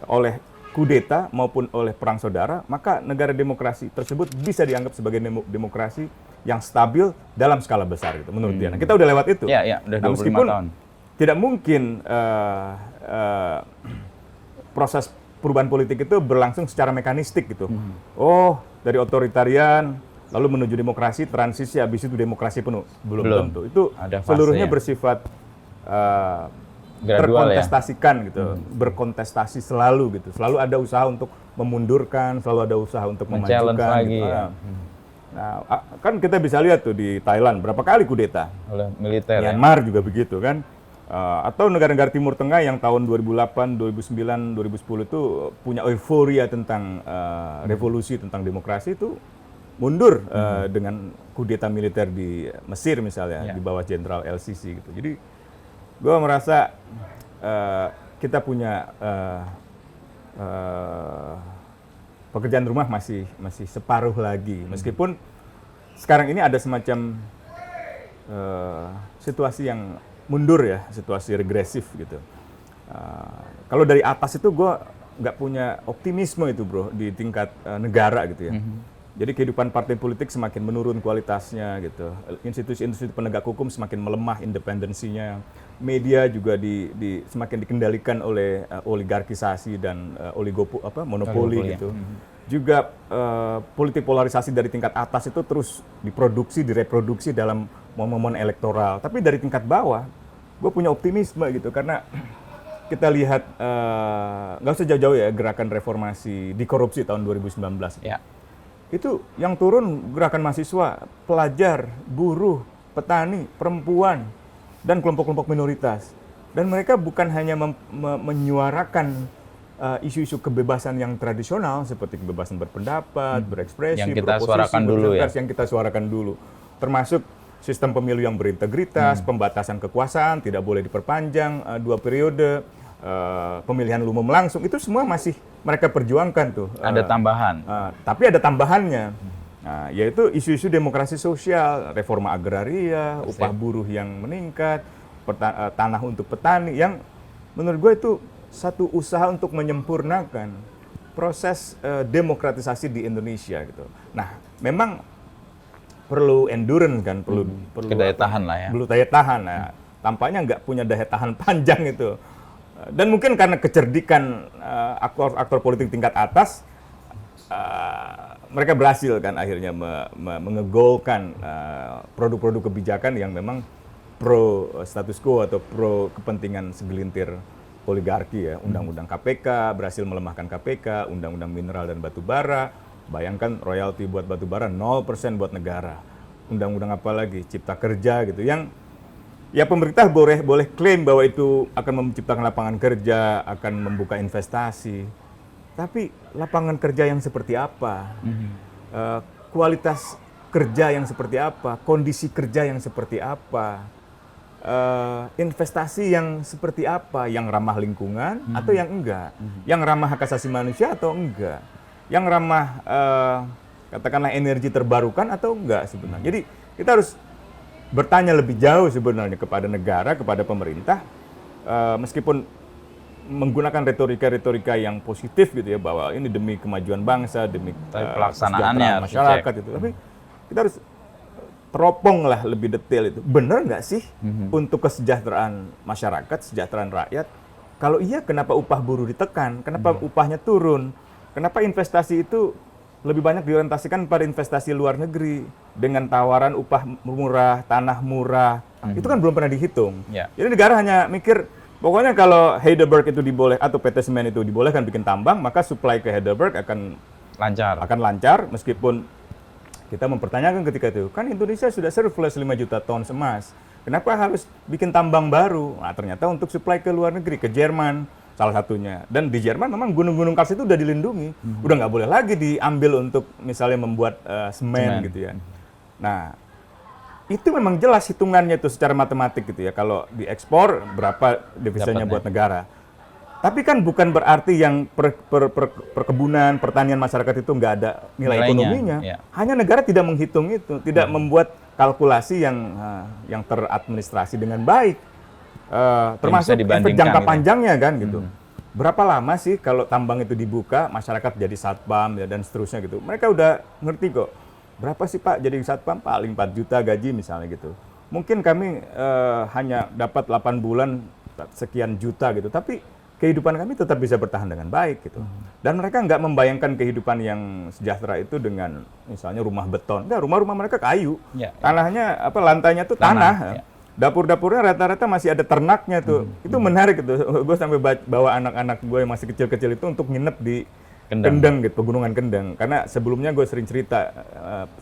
S1: oleh kudeta maupun oleh perang saudara, maka negara demokrasi tersebut bisa dianggap sebagai demokrasi yang stabil dalam skala besar gitu menurut dia. Nah, kita udah lewat itu.
S2: Ya, udah 25
S1: meskipun
S2: tahun.
S1: Tidak mungkin proses perubahan politik itu berlangsung secara mekanistik gitu. Oh, dari otoritarian lalu menuju demokrasi, transisi, habis itu demokrasi penuh. Belum tentu. Itu seluruhnya bersifat terkontestasikan gitu, berkontestasi selalu gitu. Selalu ada usaha untuk memundurkan, selalu ada usaha untuk memajukan
S2: lagi,
S1: gitu. Nah, kan kita bisa lihat tuh di Thailand berapa kali kudeta.
S2: Oleh militer.
S1: Myanmar juga begitu kan. Atau negara-negara Timur Tengah yang tahun 2008, 2009, 2010 itu punya euforia tentang revolusi, tentang demokrasi itu mundur dengan kudeta militer di Mesir misalnya, di bawah Jenderal El-Sisi gitu. Jadi gue merasa kita punya pekerjaan rumah masih separuh lagi, meskipun sekarang ini ada semacam situasi yang mundur ya, situasi regresif gitu. Kalau dari atas itu gue nggak punya optimisme itu bro di tingkat negara gitu ya. Jadi kehidupan partai politik semakin menurun kualitasnya gitu. Institusi-institusi penegak hukum semakin melemah independensinya. Media juga semakin dikendalikan oleh oligarkisasi dan monopoli gitu. Juga politik polarisasi dari tingkat atas itu terus direproduksi dalam momen-momen elektoral. Tapi dari tingkat bawah, gue punya optimisme gitu karena kita lihat nggak usah jauh-jauh ya gerakan reformasi di korupsi tahun 2019.
S2: Ya.
S1: Itu yang turun gerakan mahasiswa, pelajar, buruh, petani, perempuan, dan kelompok-kelompok minoritas. Dan mereka bukan hanya menyuarakan isu-isu kebebasan yang tradisional seperti kebebasan berpendapat, berekspresi,
S2: yang kita suarakan dulu ya.
S1: Yang kita suarakan dulu, termasuk sistem pemilu yang berintegritas, pembatasan kekuasaan, tidak boleh diperpanjang 2 periode, pemilihan umum langsung, itu semua masih mereka perjuangkan tuh.
S2: Ada tambahan.
S1: Tapi ada tambahannya, yaitu isu-isu demokrasi sosial, reforma agraria, upah buruh yang meningkat, tanah untuk petani, yang menurut gue itu satu usaha untuk menyempurnakan proses demokratisasi di Indonesia gitu. Nah, memang perlu endurance kan, perlu
S2: daya tahan lah ya.
S1: Perlu daya tahan. Nah, tampaknya nggak punya daya tahan panjang itu. Dan mungkin karena kecerdikan aktor politik tingkat atas, mereka berhasil kan akhirnya mengegolkan produk-produk kebijakan yang memang pro status quo atau pro kepentingan segelintir oligarki ya. Undang-undang KPK berhasil melemahkan KPK, undang-undang mineral dan batu bara. Bayangkan royalti buat batu bara 0% buat negara. Undang-undang apa lagi? Cipta kerja gitu. Yang ya pemerintah boleh klaim bahwa itu akan menciptakan lapangan kerja, akan membuka investasi. Tapi lapangan kerja yang seperti apa? Kualitas kerja yang seperti apa? Kondisi kerja yang seperti apa? Investasi yang seperti apa? Yang ramah lingkungan atau yang enggak? Yang ramah hak asasi manusia atau enggak? Yang ramah katakanlah energi terbarukan atau enggak sebenarnya? Jadi kita harus bertanya lebih jauh sebenarnya kepada negara, kepada pemerintah, meskipun menggunakan retorika-retorika yang positif gitu ya, bahwa ini demi kemajuan bangsa, demi
S2: pelaksanaannya
S1: masyarakat itu. Tapi kita harus teropong lah lebih detail itu. Benar nggak sih untuk kesejahteraan masyarakat, kesejahteraan rakyat? Kalau iya, kenapa upah buruh ditekan? Kenapa upahnya turun? Kenapa investasi itu lebih banyak diorientasikan pada investasi luar negeri dengan tawaran upah murah, tanah murah? Itu kan belum pernah dihitung. Jadi negara hanya mikir, pokoknya kalau Heidelberg itu diboleh atau PT Semen itu dibolehkan bikin tambang, maka supply ke Heidelberg akan lancar, meskipun kita mempertanyakan ketika itu, kan Indonesia sudah surplus 5 juta ton emas. Kenapa harus bikin tambang baru? Nah, ternyata untuk supply ke luar negeri, ke Jerman salah satunya. Dan di Jerman memang gunung-gunung kars itu udah dilindungi. Udah nggak boleh lagi diambil untuk misalnya membuat semen gitu ya. Nah, itu memang jelas hitungannya itu secara matematik gitu ya. Kalau diekspor berapa devisanya buat negara. Tapi kan bukan berarti yang perkebunan, pertanian masyarakat itu nggak ada nilai
S2: Nilainya,
S1: ekonominya.
S2: ya.
S1: Hanya negara tidak menghitung itu, tidak membuat kalkulasi yang teradministrasi dengan baik. Termasuk efek jangka panjangnya kan gitu. Berapa lama sih kalau tambang itu dibuka, masyarakat jadi satpam ya, dan seterusnya gitu. Mereka udah ngerti kok. Berapa sih Pak jadi satpam? Paling 4 juta gaji misalnya gitu. Mungkin kami hanya dapat 8 bulan sekian juta gitu, tapi kehidupan kami tetap bisa bertahan dengan baik gitu. Dan mereka nggak membayangkan kehidupan yang sejahtera itu dengan misalnya rumah beton. Nah, rumah-rumah mereka kayu. Tanahnya lantainya tuh tanah. Dapur-dapurnya rata-rata masih ada ternaknya tuh. Itu menarik gitu. Gue sampai bawa anak-anak gue yang masih kecil-kecil itu untuk nginep di Kendeng gitu, Pegunungan Kendeng. Karena sebelumnya gue sering cerita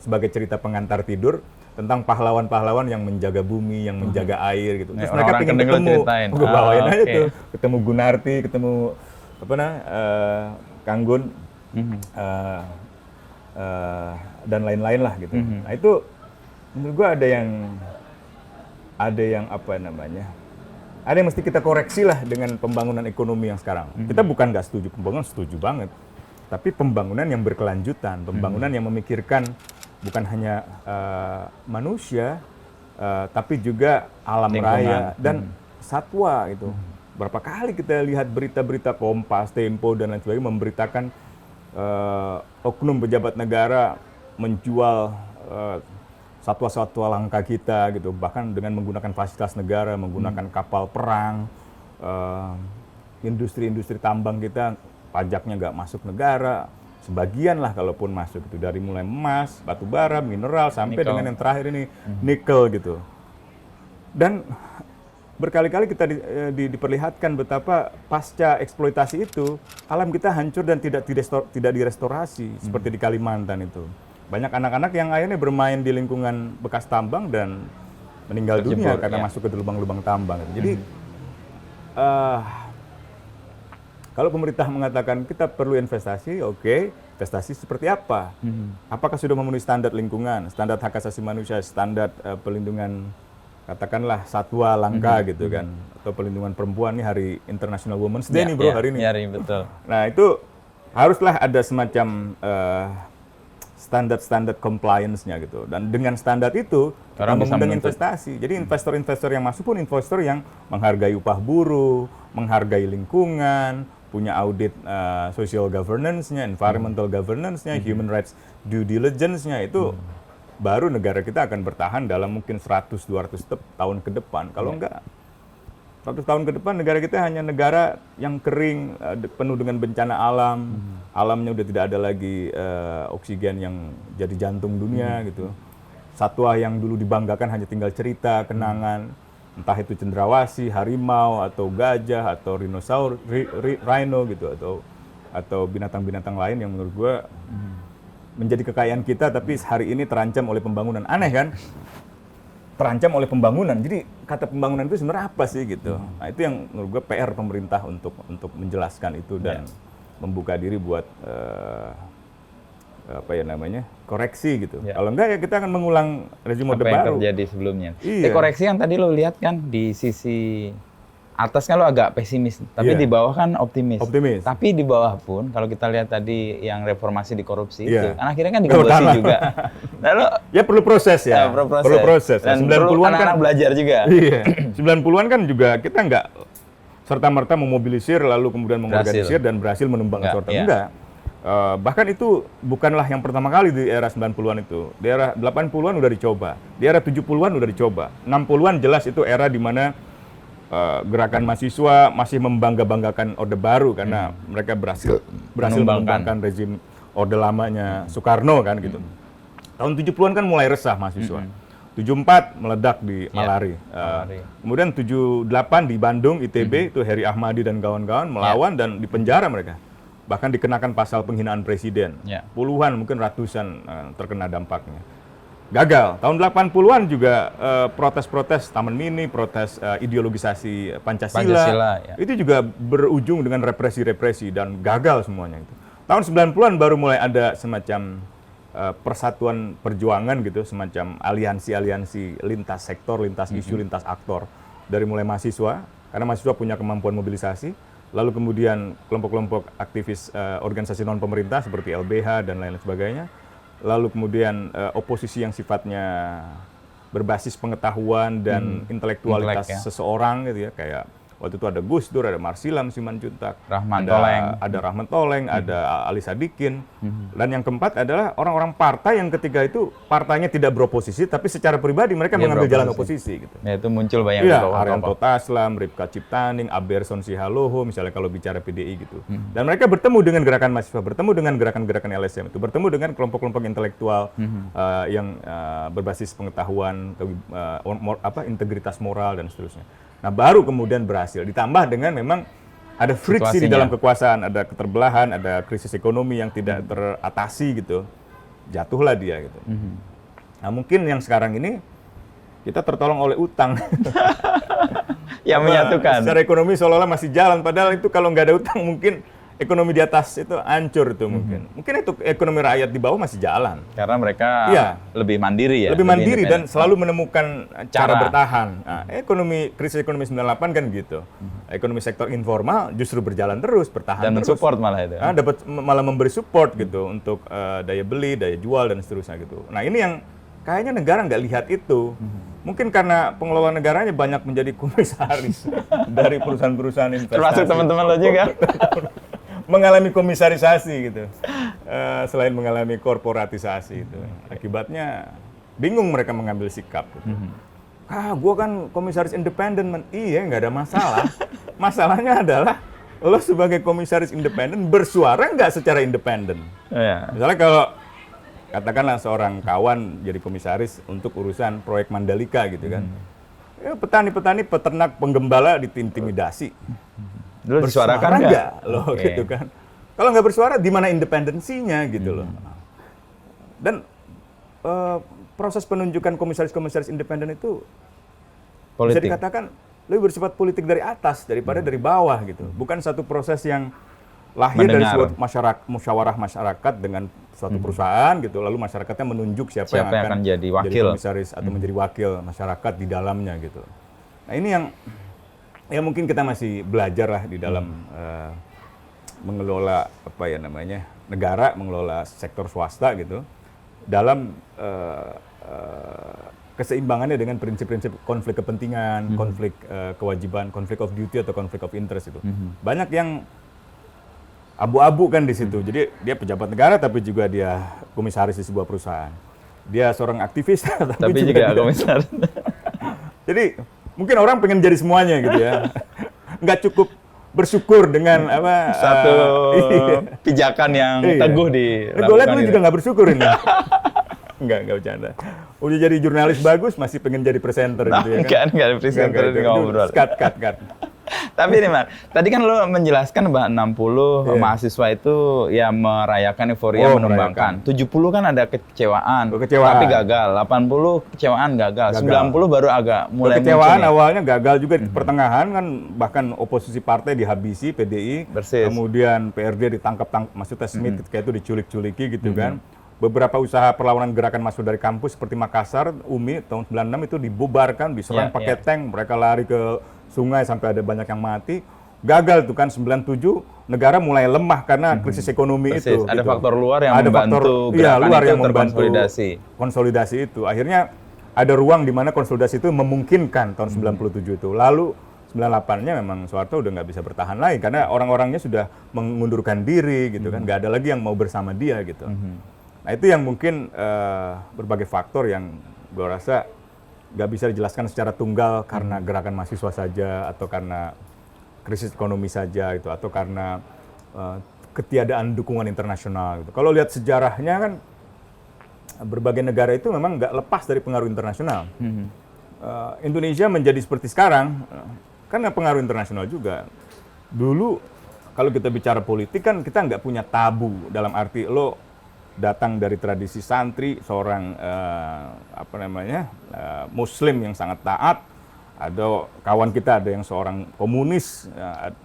S1: sebagai cerita pengantar tidur tentang pahlawan-pahlawan yang menjaga bumi, yang menjaga air gitu. Terus mereka pengen ketemu, gue bawain aja tuh, ketemu Gunarti, ketemu Kanggun, dan lain-lain lah gitu. Nah itu menurut gue ada yang ada yang mesti kita koreksi lah dengan pembangunan ekonomi yang sekarang. Kita bukan nggak setuju pembangunan, setuju banget. Tapi pembangunan yang berkelanjutan, pembangunan yang memikirkan bukan hanya manusia, tapi juga alam raya dan satwa itu. Berapa kali kita lihat berita-berita Kompas, Tempo dan lain sebagainya memberitakan oknum pejabat negara menjual satwa-satwa langka kita gitu, bahkan dengan menggunakan fasilitas negara, menggunakan kapal perang, industri-industri tambang kita pajaknya nggak masuk negara, sebagian lah kalaupun masuk itu, dari mulai emas, batu bara, mineral sampai nikel. Dengan yang terakhir ini nikel gitu. Dan berkali-kali kita diperlihatkan betapa pasca eksploitasi itu alam kita hancur dan tidak direstorasi seperti di Kalimantan itu. Banyak anak-anak yang akhirnya bermain di lingkungan bekas tambang dan meninggal dunia karena masuk ke lubang-lubang tambang. Jadi kalau pemerintah mengatakan kita perlu investasi, oke, investasi seperti apa? Apakah sudah memenuhi standar lingkungan, standar hak asasi manusia, standar pelindungan katakanlah satwa langka gitu kan, atau pelindungan perempuan, nih Hari International Women's Day nih bro hari ini.
S2: Hari betul.
S1: Nah itu haruslah ada semacam standar compliance-nya gitu. Dan dengan standar itu kita mengundang investasi. Jadi investor-investor yang masuk pun investor yang menghargai upah buruh, menghargai lingkungan, punya audit social governance-nya, environmental governance-nya, human rights due diligence-nya, itu baru negara kita akan bertahan dalam mungkin 100-200 tahun ke depan. Kalau enggak, 100 tahun ke depan negara kita hanya negara yang kering, penuh dengan bencana alam, alamnya udah tidak ada lagi oksigen yang jadi jantung dunia gitu. Satwa yang dulu dibanggakan hanya tinggal cerita, kenangan, entah itu cendrawasih, harimau, atau gajah, atau rhino gitu, atau binatang-binatang lain yang menurut gue menjadi kekayaan kita, tapi hari ini terancam oleh pembangunan. Aneh kan? Terancam oleh pembangunan. Jadi kata pembangunan itu sebenarnya apa sih gitu? Nah itu yang menurut gue PR pemerintah untuk menjelaskan itu dan membuka diri buat koreksi gitu. Kalau enggak ya kita akan mengulang rezim orde baru.
S2: Apa yang terjadi sebelumnya. Koreksi yang tadi lo lihat kan di sisi atas kan lo agak pesimis, tapi di bawah kan optimis. Tapi di bawah pun kalau kita lihat tadi yang reformasi di korupsi itu, kan akhirnya kan digebosi juga. Lalu
S1: ya perlu proses ya. Perlu proses.
S2: Dan 90-an kan belajar juga.
S1: Iya. 90-an kan juga kita enggak serta-merta memobilisir lalu kemudian mengorganisir dan berhasil menumbang sorta. Enggak. Bahkan itu bukanlah yang pertama kali di era 90-an itu. Di era 80-an udah dicoba. Di era 70-an udah dicoba. 60-an jelas itu era di mana gerakan mahasiswa masih membangga-banggakan Orde Baru karena mereka berhasil menumbangkan rezim Orde lamanya Soekarno kan gitu. Tahun 70-an kan mulai resah mahasiswa. 74 meledak di Malari. Kemudian 78 di Bandung ITB itu Heri Ahmadi dan kawan-kawan melawan dan dipenjara mereka. Bahkan dikenakan pasal penghinaan presiden. Puluhan mungkin ratusan terkena dampaknya. Gagal. Tahun 80-an juga protes-protes Taman Mini, protes ideologisasi Pancasila. Itu juga berujung dengan represi-represi dan gagal semuanya itu. Tahun 90-an baru mulai ada semacam persatuan perjuangan gitu, semacam aliansi-aliansi lintas sektor, lintas isu, lintas aktor. Dari mulai mahasiswa, karena mahasiswa punya kemampuan mobilisasi, lalu kemudian kelompok-kelompok aktivis organisasi non pemerintah seperti LBH dan lain-lain sebagainya, lalu kemudian oposisi yang sifatnya berbasis pengetahuan dan intelektualitas seseorang gitu ya, kayak waktu itu ada Gus Dur, ada Marsilam Simanjuntak, ada Rahman Toleng, ada Ali Sadikin, dan yang keempat adalah orang-orang partai yang ketika itu partainya tidak beroposisi, tapi secara pribadi mereka mengambil jalan oposisi. Gitu.
S2: Ya, itu muncul banyak
S1: Haryanto Taslam, Ripka Ciptaning, Aberson Sihaloho, misalnya kalau bicara PDI gitu. Dan mereka bertemu dengan gerakan mahasiswa, bertemu dengan gerakan-gerakan LSM itu, bertemu dengan kelompok-kelompok intelektual yang berbasis pengetahuan, integritas moral dan seterusnya. Nah, baru kemudian berhasil. Ditambah dengan memang ada friksi di dalam kekuasaan, ada keterbelahan, ada krisis ekonomi yang tidak teratasi gitu. Jatuhlah dia gitu. Nah, mungkin yang sekarang ini kita tertolong oleh utang.
S2: Yang menyatukan.
S1: Secara ekonomi seolah-olah masih jalan, padahal itu kalau nggak ada utang mungkin ekonomi di atas itu hancur itu mungkin. Mungkin itu ekonomi rakyat di bawah masih jalan.
S2: Karena mereka lebih mandiri ya.
S1: Lebih mandiri dan selalu menemukan cara bertahan. Nah, krisis ekonomi 98 kan gitu. Ekonomi sektor informal justru berjalan terus, bertahan
S2: dan
S1: terus. Dan
S2: mensupport malah itu.
S1: Malah memberi support gitu untuk daya beli, daya jual dan seterusnya gitu. Nah, ini yang kayaknya negara nggak lihat itu. Mungkin karena pengelola negaranya banyak menjadi komisaris dari perusahaan-perusahaan investasi.
S2: Termasuk teman-teman lo juga.
S1: Mengalami komisarisasi gitu, selain mengalami korporatisasi itu. Akibatnya bingung mereka mengambil sikap. Gitu. Gue kan komisaris independen, iya nggak ada masalah. Masalahnya adalah lo sebagai komisaris independen bersuara nggak secara independen. Misalnya kalau katakanlah seorang kawan jadi komisaris untuk urusan proyek Mandalika gitu kan, petani-petani, peternak, penggembala diintimidasi.
S2: Bersuarakan nggak
S1: loh gitu kan. Kalau nggak bersuara di mana independensinya gitu loh. Dan proses penunjukan komisaris-komisaris independen itu bisa dikatakan lebih bersifat politik dari atas daripada dari bawah gitu. Bukan satu proses yang lahir dari suatu musyawarah masyarakat dengan suatu perusahaan gitu, lalu masyarakatnya menunjuk siapa yang akan
S2: jadi wakil
S1: komisaris atau menjadi wakil masyarakat di dalamnya gitu. Nah, ini yang mungkin kita masih belajar lah di dalam mengelola negara, mengelola sektor swasta gitu, dalam keseimbangannya dengan prinsip-prinsip konflik kepentingan, konflik kewajiban, konflik of duty atau konflik of interest itu. Banyak yang abu-abu kan di situ. Jadi dia pejabat negara tapi juga dia komisaris di sebuah perusahaan. Dia seorang aktivis tapi juga
S2: komisaris.
S1: Jadi mungkin orang pengen jadi semuanya gitu ya. Nggak cukup bersyukur dengan
S2: satu pijakan yang teguh di.
S1: Gue lihat lu juga nggak bersyukur ini. Enggak bercanda. Udah jadi jurnalis bagus, masih pengen jadi presenter gitu ya kan?
S2: Enggak ada presenter di ngobrol.
S1: Cut.
S2: Tapi nih, Mas, tadi kan lo menjelaskan bahwa 60 mahasiswa itu ya merayakan euforia, menumbangkan. 70 kan ada kekecewaan, tapi gagal. 80 kecewaan gagal. 90 baru agak mulai muncul.
S1: Kekecewaan awalnya gagal juga di pertengahan kan, bahkan oposisi partai dihabisi, PDI.
S2: Persis.
S1: Kemudian PRD ditangkap, maksudnya Smith kayak itu diculik-culiki gitu kan. Beberapa usaha perlawanan gerakan masuk dari kampus seperti Makassar, UMI tahun 96 itu dibubarkan, diserang pakai tank, mereka lari ke sungai sampai ada banyak yang mati. Gagal tuh kan 97, negara mulai lemah karena krisis ekonomi itu.
S2: Ada
S1: gitu.
S2: faktor luar yang membantu gerakan
S1: luar
S2: itu
S1: yang membantu
S2: konsolidasi
S1: itu. Akhirnya ada ruang di mana konsolidasi itu memungkinkan tahun 97 itu. Lalu 98-nya memang Soeharto udah nggak bisa bertahan lagi karena orang-orangnya sudah mengundurkan diri gitu kan, nggak ada lagi yang mau bersama dia gitu. Nah itu yang mungkin berbagai faktor yang gue rasa nggak bisa dijelaskan secara tunggal karena gerakan mahasiswa saja atau karena krisis ekonomi saja gitu atau karena ketiadaan dukungan internasional gitu. Kalau lihat sejarahnya kan berbagai negara itu memang nggak lepas dari pengaruh internasional. Indonesia menjadi seperti sekarang karena pengaruh internasional juga. Dulu kalau kita bicara politik kan kita nggak punya tabu dalam arti lo datang dari tradisi santri, seorang Muslim yang sangat taat, ada kawan kita ada yang seorang komunis,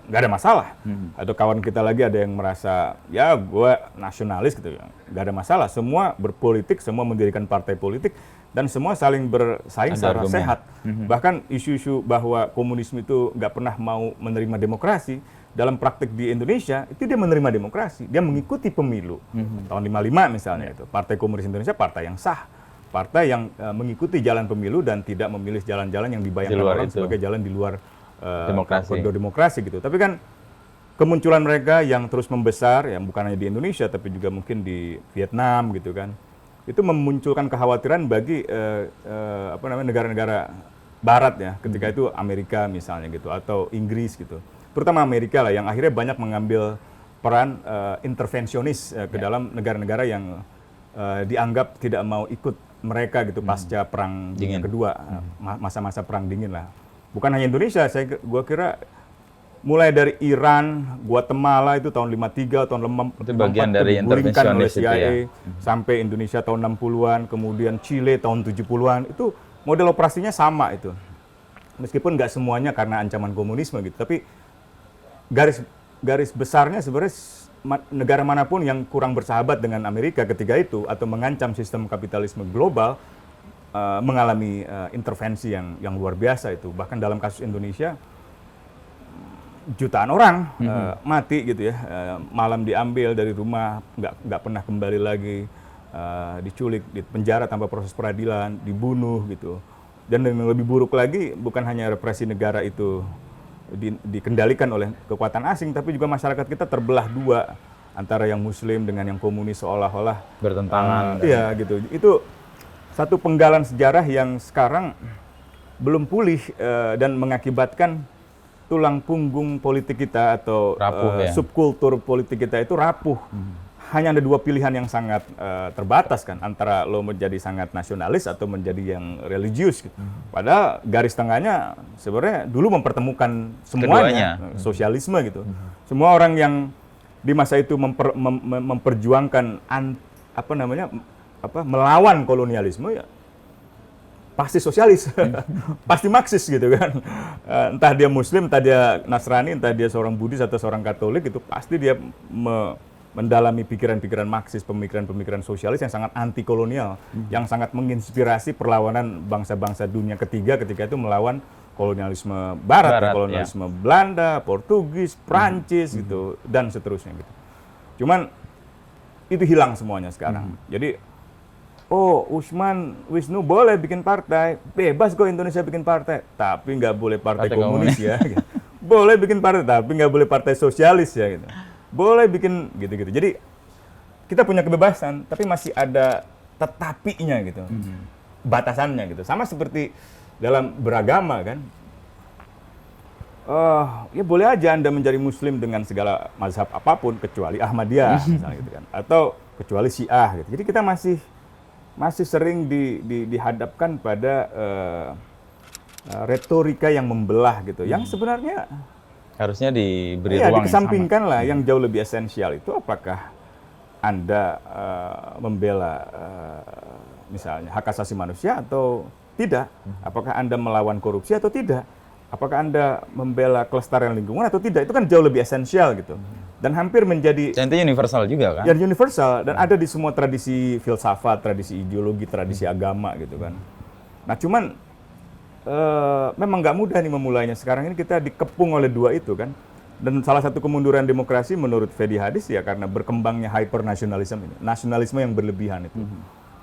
S1: nggak ada masalah. Atau kawan kita lagi ada yang merasa ya gue nasionalis gitu, nggak ada masalah. Semua berpolitik, semua mendirikan partai politik dan semua saling bersaing secara sehat. Bahkan isu-isu bahwa komunisme itu nggak pernah mau menerima demokrasi, dalam praktik di Indonesia itu dia menerima demokrasi, dia mengikuti pemilu. Tahun 55 misalnya itu, Partai Komunis Indonesia partai yang sah, partai yang mengikuti jalan pemilu dan tidak memilih jalan-jalan yang dibayangkan orang sebagai jalan di luar koridor demokrasi gitu. Tapi kan kemunculan mereka yang terus membesar, yang bukan hanya di Indonesia tapi juga mungkin di Vietnam gitu kan, itu memunculkan kekhawatiran bagi negara-negara Barat ya, ketika itu Amerika misalnya gitu atau Inggris gitu, terutama Amerika lah yang akhirnya banyak mengambil peran intervensionis ke dalam negara-negara yang dianggap tidak mau ikut mereka gitu pasca perang dunia kedua, masa-masa perang dingin lah. Bukan hanya Indonesia, gua kira mulai dari Iran, Guatemala itu tahun 53, tahun 54
S2: itu bagian dari intervensionis
S1: CIA,
S2: itu ya.
S1: Sampai Indonesia tahun 60-an, kemudian Chile tahun 70-an, itu model operasinya sama itu. Meskipun nggak semuanya karena ancaman komunisme gitu, tapi garis besarnya sebenarnya negara manapun yang kurang bersahabat dengan Amerika ketika itu atau mengancam sistem kapitalisme global mengalami intervensi yang luar biasa itu. Bahkan dalam kasus Indonesia jutaan orang mati gitu ya, malam diambil dari rumah, nggak pernah kembali lagi, diculik, di penjara tanpa proses peradilan, dibunuh gitu. Dan yang lebih buruk lagi bukan hanya represi negara itu dikendalikan oleh kekuatan asing, tapi juga masyarakat kita terbelah dua antara yang Muslim dengan yang komunis seolah-olah
S2: bertentangan.
S1: Iya gitu. Itu satu penggalan sejarah yang sekarang belum pulih dan mengakibatkan tulang punggung politik kita atau subkultur politik kita itu rapuh. Hanya ada dua pilihan yang sangat terbatas kan, antara lo menjadi sangat nasionalis atau menjadi yang religius gitu. Padahal garis tengahnya sebenarnya dulu mempertemukan semuanya, sosialisme gitu. Semua orang yang di masa itu memperjuangkan melawan kolonialisme ya pasti sosialis, pasti Marxis gitu kan. Entah dia Muslim, entah dia Nasrani, entah dia seorang Buddhis atau seorang Katolik, itu pasti dia mendalami pikiran-pikiran Marxis, pemikiran-pemikiran sosialis yang sangat anti kolonial, yang sangat menginspirasi perlawanan bangsa-bangsa dunia ketiga ketika itu melawan kolonialisme Barat kolonialisme Belanda, Portugis, Prancis gitu dan seterusnya gitu. Cuman itu hilang semuanya sekarang. Jadi Usman Wisnu boleh bikin partai, bebas kok Indonesia bikin partai, tapi nggak boleh partai komunis ya. Gitu. Boleh bikin partai, tapi nggak boleh partai sosialis ya. Gitu. Boleh bikin gitu-gitu. Jadi kita punya kebebasan, tapi masih ada tetapinya gitu, batasannya gitu. Sama seperti dalam beragama kan. Ya boleh aja Anda menjadi Muslim dengan segala mazhab apapun kecuali Ahmadiyah misalnya gitu kan, atau kecuali Syiah gitu. Jadi kita masih sering dihadapkan pada retorika yang membelah gitu, yang sebenarnya
S2: harusnya diberi ruang
S1: dikesampingkan lah. Yang jauh lebih esensial itu apakah Anda membela misalnya hak asasi manusia atau tidak, apakah Anda melawan korupsi atau tidak, apakah Anda membela kelestarian lingkungan atau tidak, itu kan jauh lebih esensial gitu. Dan hampir menjadi...
S2: Dan itu universal juga kan?
S1: Ya universal, dan ada di semua tradisi filsafat, tradisi ideologi, tradisi agama gitu kan. Nah cuman, memang nggak mudah nih memulainya. Sekarang ini kita dikepung oleh dua itu kan. Dan salah satu kemunduran demokrasi menurut Fedi Hadis ya karena berkembangnya hypernasionalisme ini. Nasionalisme yang berlebihan itu.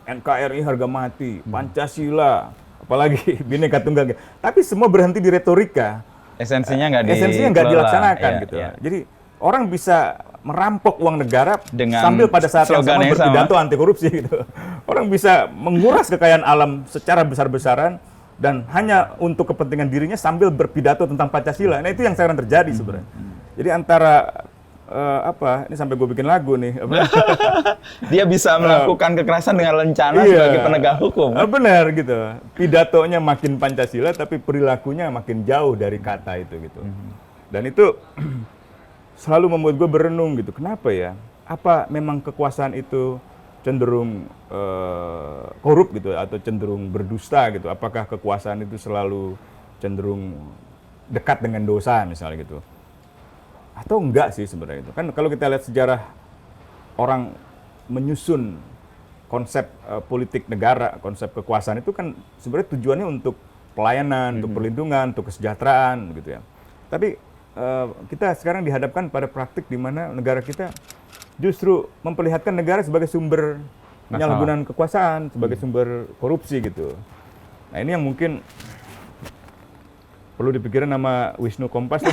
S1: NKRI harga mati, Pancasila, apalagi Bhinneka Tunggal Ika. Tapi semua berhenti di retorika.
S2: Esensinya nggak
S1: dilaksanakan gitu. Jadi orang bisa merampok uang negara
S2: dengan
S1: sambil pada saat yang sama berpidato anti korupsi gitu. Orang bisa menguras kekayaan alam secara besar-besaran dan hanya untuk kepentingan dirinya sambil berpidato tentang Pancasila. Nah itu yang sekarang terjadi sebenarnya. Jadi antara ini sampai gue bikin lagu nih.
S2: Dia bisa melakukan kekerasan dengan lencana sebagai penegak hukum.
S1: Benar gitu. Pidatonya makin Pancasila tapi perilakunya makin jauh dari kata itu gitu. Dan itu selalu membuat gue berenung gitu. Kenapa ya? Apa memang kekuasaan itu cenderung korup gitu atau cenderung berdusta gitu? Apakah kekuasaan itu selalu cenderung dekat dengan dosa misalnya gitu? Atau enggak sih sebenarnya itu? Kan kalau kita lihat sejarah orang menyusun konsep politik negara, konsep kekuasaan itu kan sebenarnya tujuannya untuk pelayanan, untuk perlindungan, untuk kesejahteraan gitu ya. Tapi kita sekarang dihadapkan pada praktik di mana negara kita justru memperlihatkan negara sebagai sumber penyalahgunaan kekuasaan, sebagai sumber korupsi gitu. Nah ini yang mungkin perlu dipikirin sama Wisnu Kompas.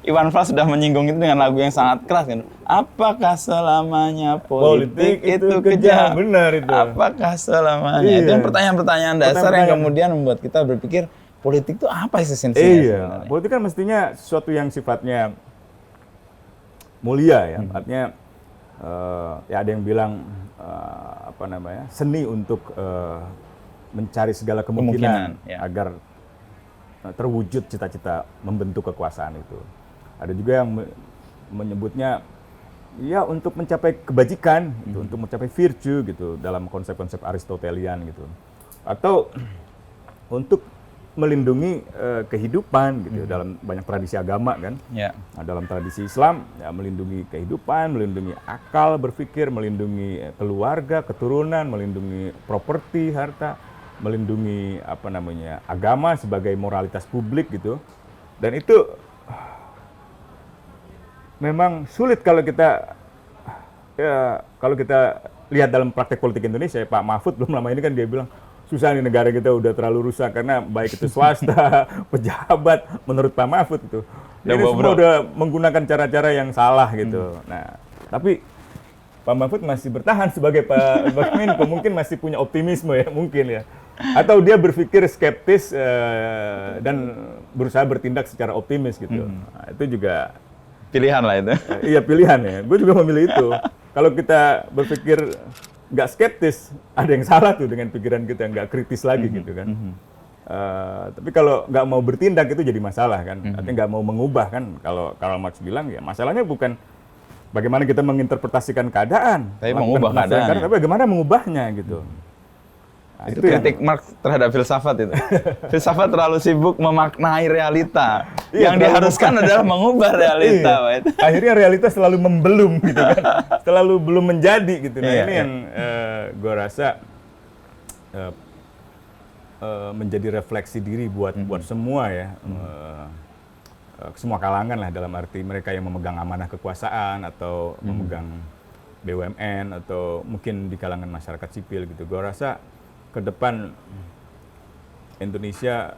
S2: Iwan Fals sudah menyinggung itu dengan lagu yang sangat keras kan. Apakah selamanya politik itu kejam?
S1: Benar itu.
S2: Apakah selamanya?
S1: Iya.
S2: Itu yang pertanyaan-pertanyaan dasar yang kemudian membuat kita berpikir politik itu apa esensinya sebenarnya?
S1: Politik kan mestinya sesuatu yang sifatnya mulia ya. Artinya ya ada yang bilang seni untuk mencari segala kemungkinan
S2: ya.
S1: agar terwujud cita-cita membentuk kekuasaan itu. Ada juga yang menyebutnya ya untuk mencapai kebajikan, gitu, untuk mencapai virtue gitu dalam konsep-konsep Aristotelian gitu. Atau untuk melindungi kehidupan gitu dalam banyak tradisi agama kan.
S2: Ya.
S1: Nah, dalam tradisi Islam ya melindungi kehidupan, melindungi akal berpikir, melindungi keluarga, keturunan, melindungi properti, harta, melindungi agama sebagai moralitas publik gitu. Dan itu memang sulit kalau kita lihat dalam praktek politik Indonesia. Pak Mahfud belum lama ini kan dia bilang susah nih negara kita udah terlalu rusak karena baik itu swasta, pejabat, menurut Pak Mahfud itu. Jadi semua udah menggunakan cara-cara yang salah gitu. Nah, tapi Pak Mahfud masih bertahan sebagai Pak Menko, mungkin masih punya optimisme ya, mungkin ya. Atau dia berpikir skeptis dan berusaha bertindak secara optimis gitu. Nah, itu juga
S2: pilihan lah itu.
S1: Iya pilihan ya. Gue juga memilih itu. Kalau kita berpikir nggak skeptis, ada yang salah tuh dengan pikiran kita nggak kritis lagi gitu kan. Tapi kalau nggak mau bertindak itu jadi masalah kan. Artinya nggak mau mengubah kan. Kalau Karl Marx bilang ya masalahnya bukan bagaimana kita menginterpretasikan keadaan,
S2: tapi mengubah keadaan.
S1: Tapi bagaimana mengubahnya gitu. Nah,
S2: itu kritik Marx terhadap filsafat itu. Filsafat terlalu sibuk memaknai realita. Yang diharuskan adalah mengubah realita.
S1: Akhirnya realita selalu membelum gitu kan. Selalu belum menjadi gitu. Nah ini yang gue rasa menjadi refleksi diri buat semua ya. Semua kalangan lah dalam arti mereka yang memegang amanah kekuasaan atau memegang BUMN atau mungkin di kalangan masyarakat sipil gitu. Gue rasa ke depan Indonesia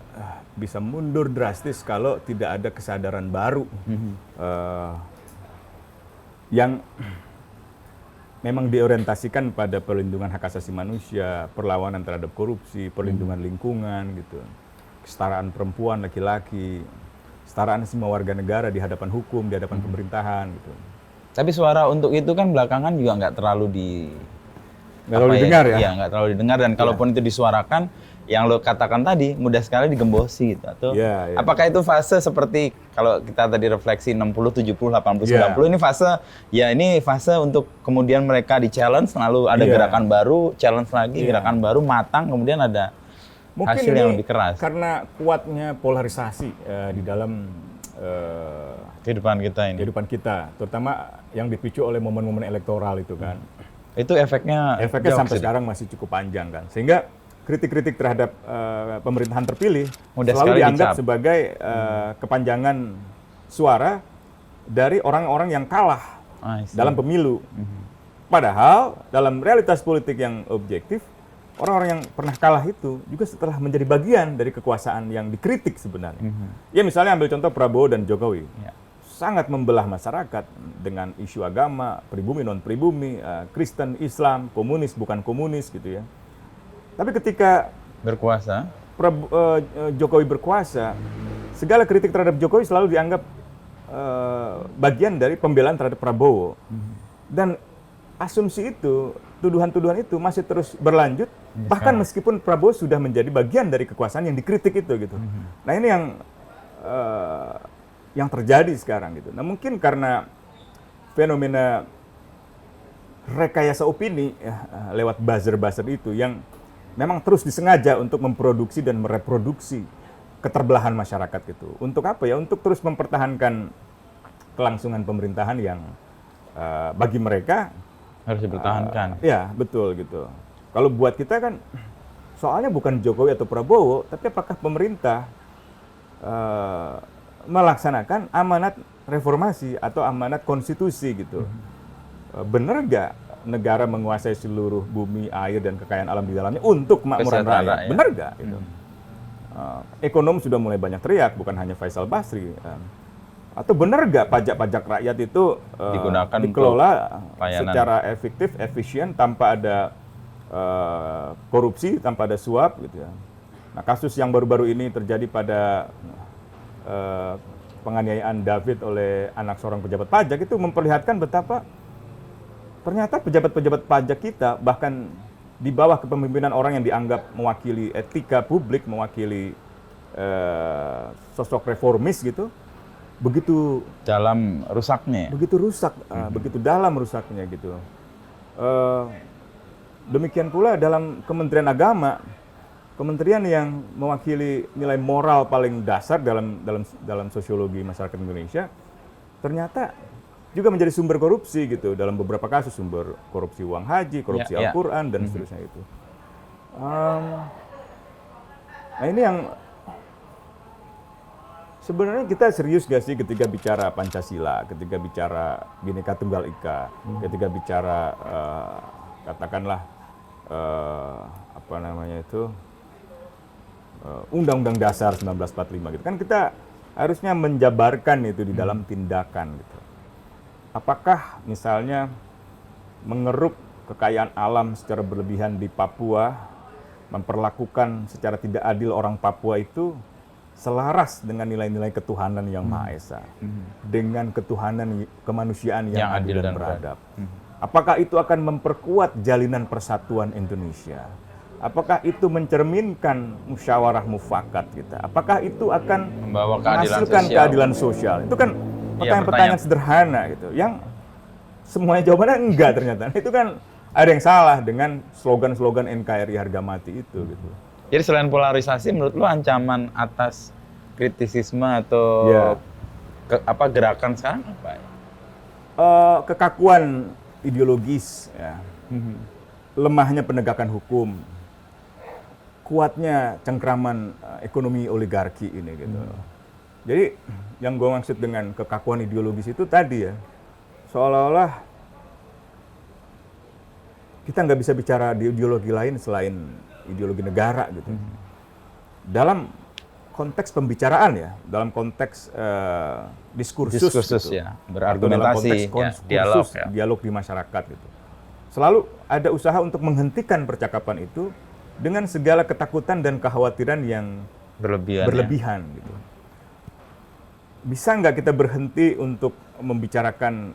S1: bisa mundur drastis kalau tidak ada kesadaran baru yang memang diorientasikan pada perlindungan hak asasi manusia, perlawanan terhadap korupsi, perlindungan lingkungan gitu, kesetaraan perempuan, laki-laki, kesetaraan semua warga negara di hadapan hukum, di hadapan pemerintahan gitu.
S2: Tapi suara untuk itu kan belakangan juga nggak terlalu
S1: didengar ya?
S2: Iya, nggak terlalu didengar, dan kalaupun itu disuarakan, yang lo katakan tadi mudah sekali digembosi gitu. Atau apakah itu fase seperti kalau kita tadi refleksi 60, 70, 80, 90, ini fase untuk kemudian mereka di-challenge, lalu ada gerakan baru, challenge lagi, gerakan baru, matang, kemudian ada
S1: mungkin
S2: hasil yang lebih keras.
S1: Karena kuatnya polarisasi di dalam
S2: kehidupan kita,
S1: terutama yang dipicu oleh momen-momen elektoral itu kan.
S2: Itu efeknya
S1: sampai sekarang masih cukup panjang kan, sehingga kritik-kritik terhadap pemerintahan terpilih selalu dianggap sebagai kepanjangan suara dari orang-orang yang kalah dalam pemilu. Padahal dalam realitas politik yang objektif, orang-orang yang pernah kalah itu juga setelah menjadi bagian dari kekuasaan yang dikritik sebenarnya. Ya misalnya ambil contoh Prabowo dan Jokowi. Sangat membelah masyarakat dengan isu agama, pribumi, non-pribumi, Kristen, Islam, komunis, bukan komunis gitu ya. Tapi ketika
S2: berkuasa,
S1: Jokowi berkuasa, segala kritik terhadap Jokowi selalu dianggap bagian dari pembelaan terhadap Prabowo. Dan asumsi itu, tuduhan-tuduhan itu masih terus berlanjut, bahkan meskipun Prabowo sudah menjadi bagian dari kekuasaan yang dikritik itu gitu. Nah ini yang terjadi sekarang gitu. Nah mungkin karena fenomena rekayasa opini lewat buzzer-buzzer itu yang memang terus disengaja untuk memproduksi dan mereproduksi keterbelahan masyarakat gitu. Untuk apa ya? Untuk terus mempertahankan kelangsungan pemerintahan yang bagi mereka
S2: Harus dipertahankan.
S1: Ya, betul gitu. Kalau buat kita kan soalnya bukan Jokowi atau Prabowo, tapi apakah pemerintah melaksanakan amanat reformasi atau amanat konstitusi gitu. Benar nggak negara menguasai seluruh bumi, air, dan kekayaan alam di dalamnya untuk kemakmuran rakyat?
S2: Ya.
S1: Benar nggak? Gitu. Ekonom sudah mulai banyak teriak, bukan hanya Faisal Basri. Atau benar nggak pajak-pajak rakyat itu
S2: digunakan
S1: dikelola secara efektif, efisien, tanpa ada korupsi, tanpa ada suap gitu ya. Nah, kasus yang baru-baru ini terjadi pada penganiayaan David oleh anak seorang pejabat pajak itu memperlihatkan betapa ternyata pejabat-pejabat pajak kita bahkan di bawah kepemimpinan orang yang dianggap mewakili etika publik, mewakili sosok reformis gitu, begitu
S2: dalam rusaknya.
S1: Begitu rusak, begitu dalam rusaknya gitu. Demikian pula dalam Kementerian Agama, kementerian yang mewakili nilai moral paling dasar dalam sosiologi masyarakat Indonesia, ternyata juga menjadi sumber korupsi gitu dalam beberapa kasus, sumber korupsi uang haji, korupsi Al-Quran dan seterusnya itu. Nah ini yang sebenarnya kita serius gak sih ketika bicara Pancasila, ketika bicara Bhinneka Tunggal Ika, ketika bicara katakanlah apa namanya itu Undang-Undang Dasar 1945 gitu kan, kita harusnya menjabarkan itu di dalam tindakan gitu. Apakah misalnya mengeruk kekayaan alam secara berlebihan di Papua, memperlakukan secara tidak adil orang Papua itu selaras dengan nilai-nilai ketuhanan yang Maha Esa, dengan ketuhanan kemanusiaan yang adil dan beradab. Apakah itu akan memperkuat jalinan persatuan Indonesia? Apakah itu mencerminkan musyawarah mufakat kita? Apakah itu akan menghasilkan keadilan sosial? Itu kan pertanyaan-pertanyaan sederhana gitu, yang semuanya jawabannya enggak ternyata. Itu kan ada yang salah dengan slogan-slogan NKRI harga mati itu gitu.
S2: Jadi selain polarisasi, menurut lu ancaman atas kritisisme atau gerakan sekarang apa ya?
S1: Kekakuan ideologis, ya. Lemahnya penegakan hukum, kuatnya cengkraman ekonomi oligarki ini gitu. Jadi yang gue maksud dengan kekakuan ideologis itu tadi ya, seolah-olah kita nggak bisa bicara di ideologi lain selain ideologi negara gitu. Dalam konteks pembicaraan ya, dalam konteks diskursus gitu,
S2: ya, berargumentasi,
S1: dialog di masyarakat gitu. Selalu ada usaha untuk menghentikan percakapan itu dengan segala ketakutan dan kekhawatiran yang berlebihan gitu. Bisa nggak kita berhenti untuk membicarakan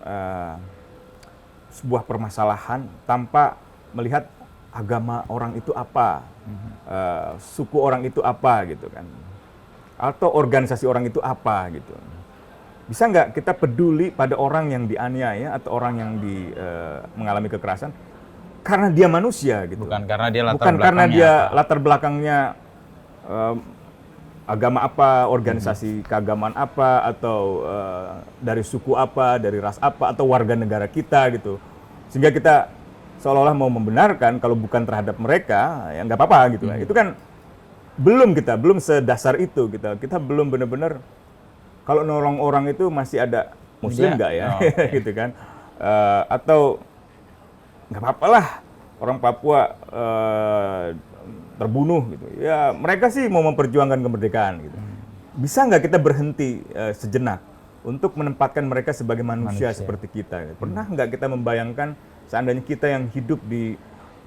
S1: sebuah permasalahan tanpa melihat agama orang itu apa, suku orang itu apa gitu kan, atau organisasi orang itu apa gitu. Bisa nggak kita peduli pada orang yang dianiaya atau orang yang mengalami kekerasan karena dia manusia gitu.
S2: Bukan karena dia
S1: latar belakangnya agama apa, organisasi keagamaan apa, atau dari suku apa, dari ras apa, atau warga negara kita gitu. Sehingga kita seolah-olah mau membenarkan kalau bukan terhadap mereka, ya nggak apa-apa gitu. Itu kan belum sedasar itu kita belum benar-benar kalau nolong orang itu masih ada muslim nggak ya, gitu kan. Atau nggak apa-apa lah orang Papua terbunuh gitu. Ya mereka sih mau memperjuangkan kemerdekaan gitu. Bisa nggak kita berhenti sejenak untuk menempatkan mereka sebagai manusia seperti kita? Gitu. Pernah nggak kita membayangkan seandainya kita yang hidup di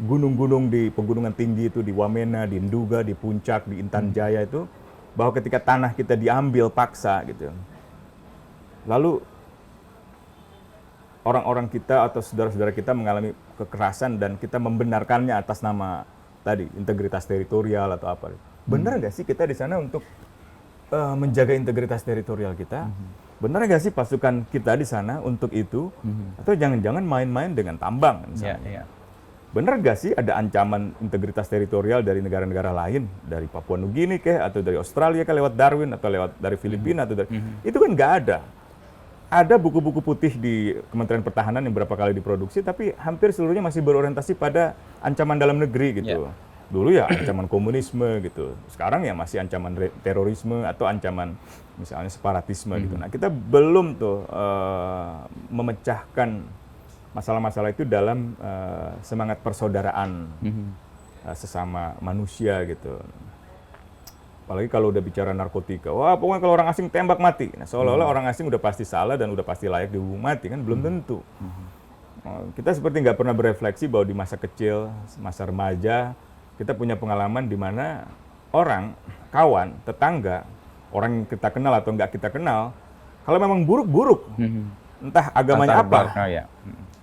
S1: gunung-gunung, di pegunungan tinggi itu, di Wamena, di Nduga, di Puncak, di Intan Jaya itu, bahwa ketika tanah kita diambil paksa gitu, lalu orang-orang kita atau saudara-saudara kita mengalami kekerasan dan kita membenarkannya atas nama tadi integritas teritorial atau apa. Benar nggak sih kita di sana untuk menjaga integritas teritorial kita? Benar nggak sih pasukan kita di sana untuk itu? Atau jangan-jangan main-main dengan tambang misalnya? Benar nggak sih ada ancaman integritas teritorial dari negara-negara lain, dari Papua Nugini atau dari Australia lewat Darwin, atau lewat dari Filipina atau dari itu kan nggak ada. ada buku-buku putih di Kementerian Pertahanan yang berapa kali diproduksi, tapi hampir seluruhnya masih berorientasi pada ancaman dalam negeri gitu. Dulu ya ancaman komunisme gitu, sekarang ya masih ancaman terorisme atau ancaman misalnya separatisme gitu. Nah kita belum tuh memecahkan masalah-masalah itu dalam semangat persaudaraan sesama manusia gitu. Apalagi kalau udah bicara narkotika, wah pokoknya kalau orang asing tembak mati. Nah, seolah-olah orang asing udah pasti salah dan udah pasti layak dihukum mati, kan belum tentu. Kita seperti nggak pernah berefleksi bahwa di masa kecil, masa remaja, kita punya pengalaman di mana orang, kawan, tetangga, orang yang kita kenal atau nggak kita kenal, kalau memang buruk-buruk, entah agamanya apa,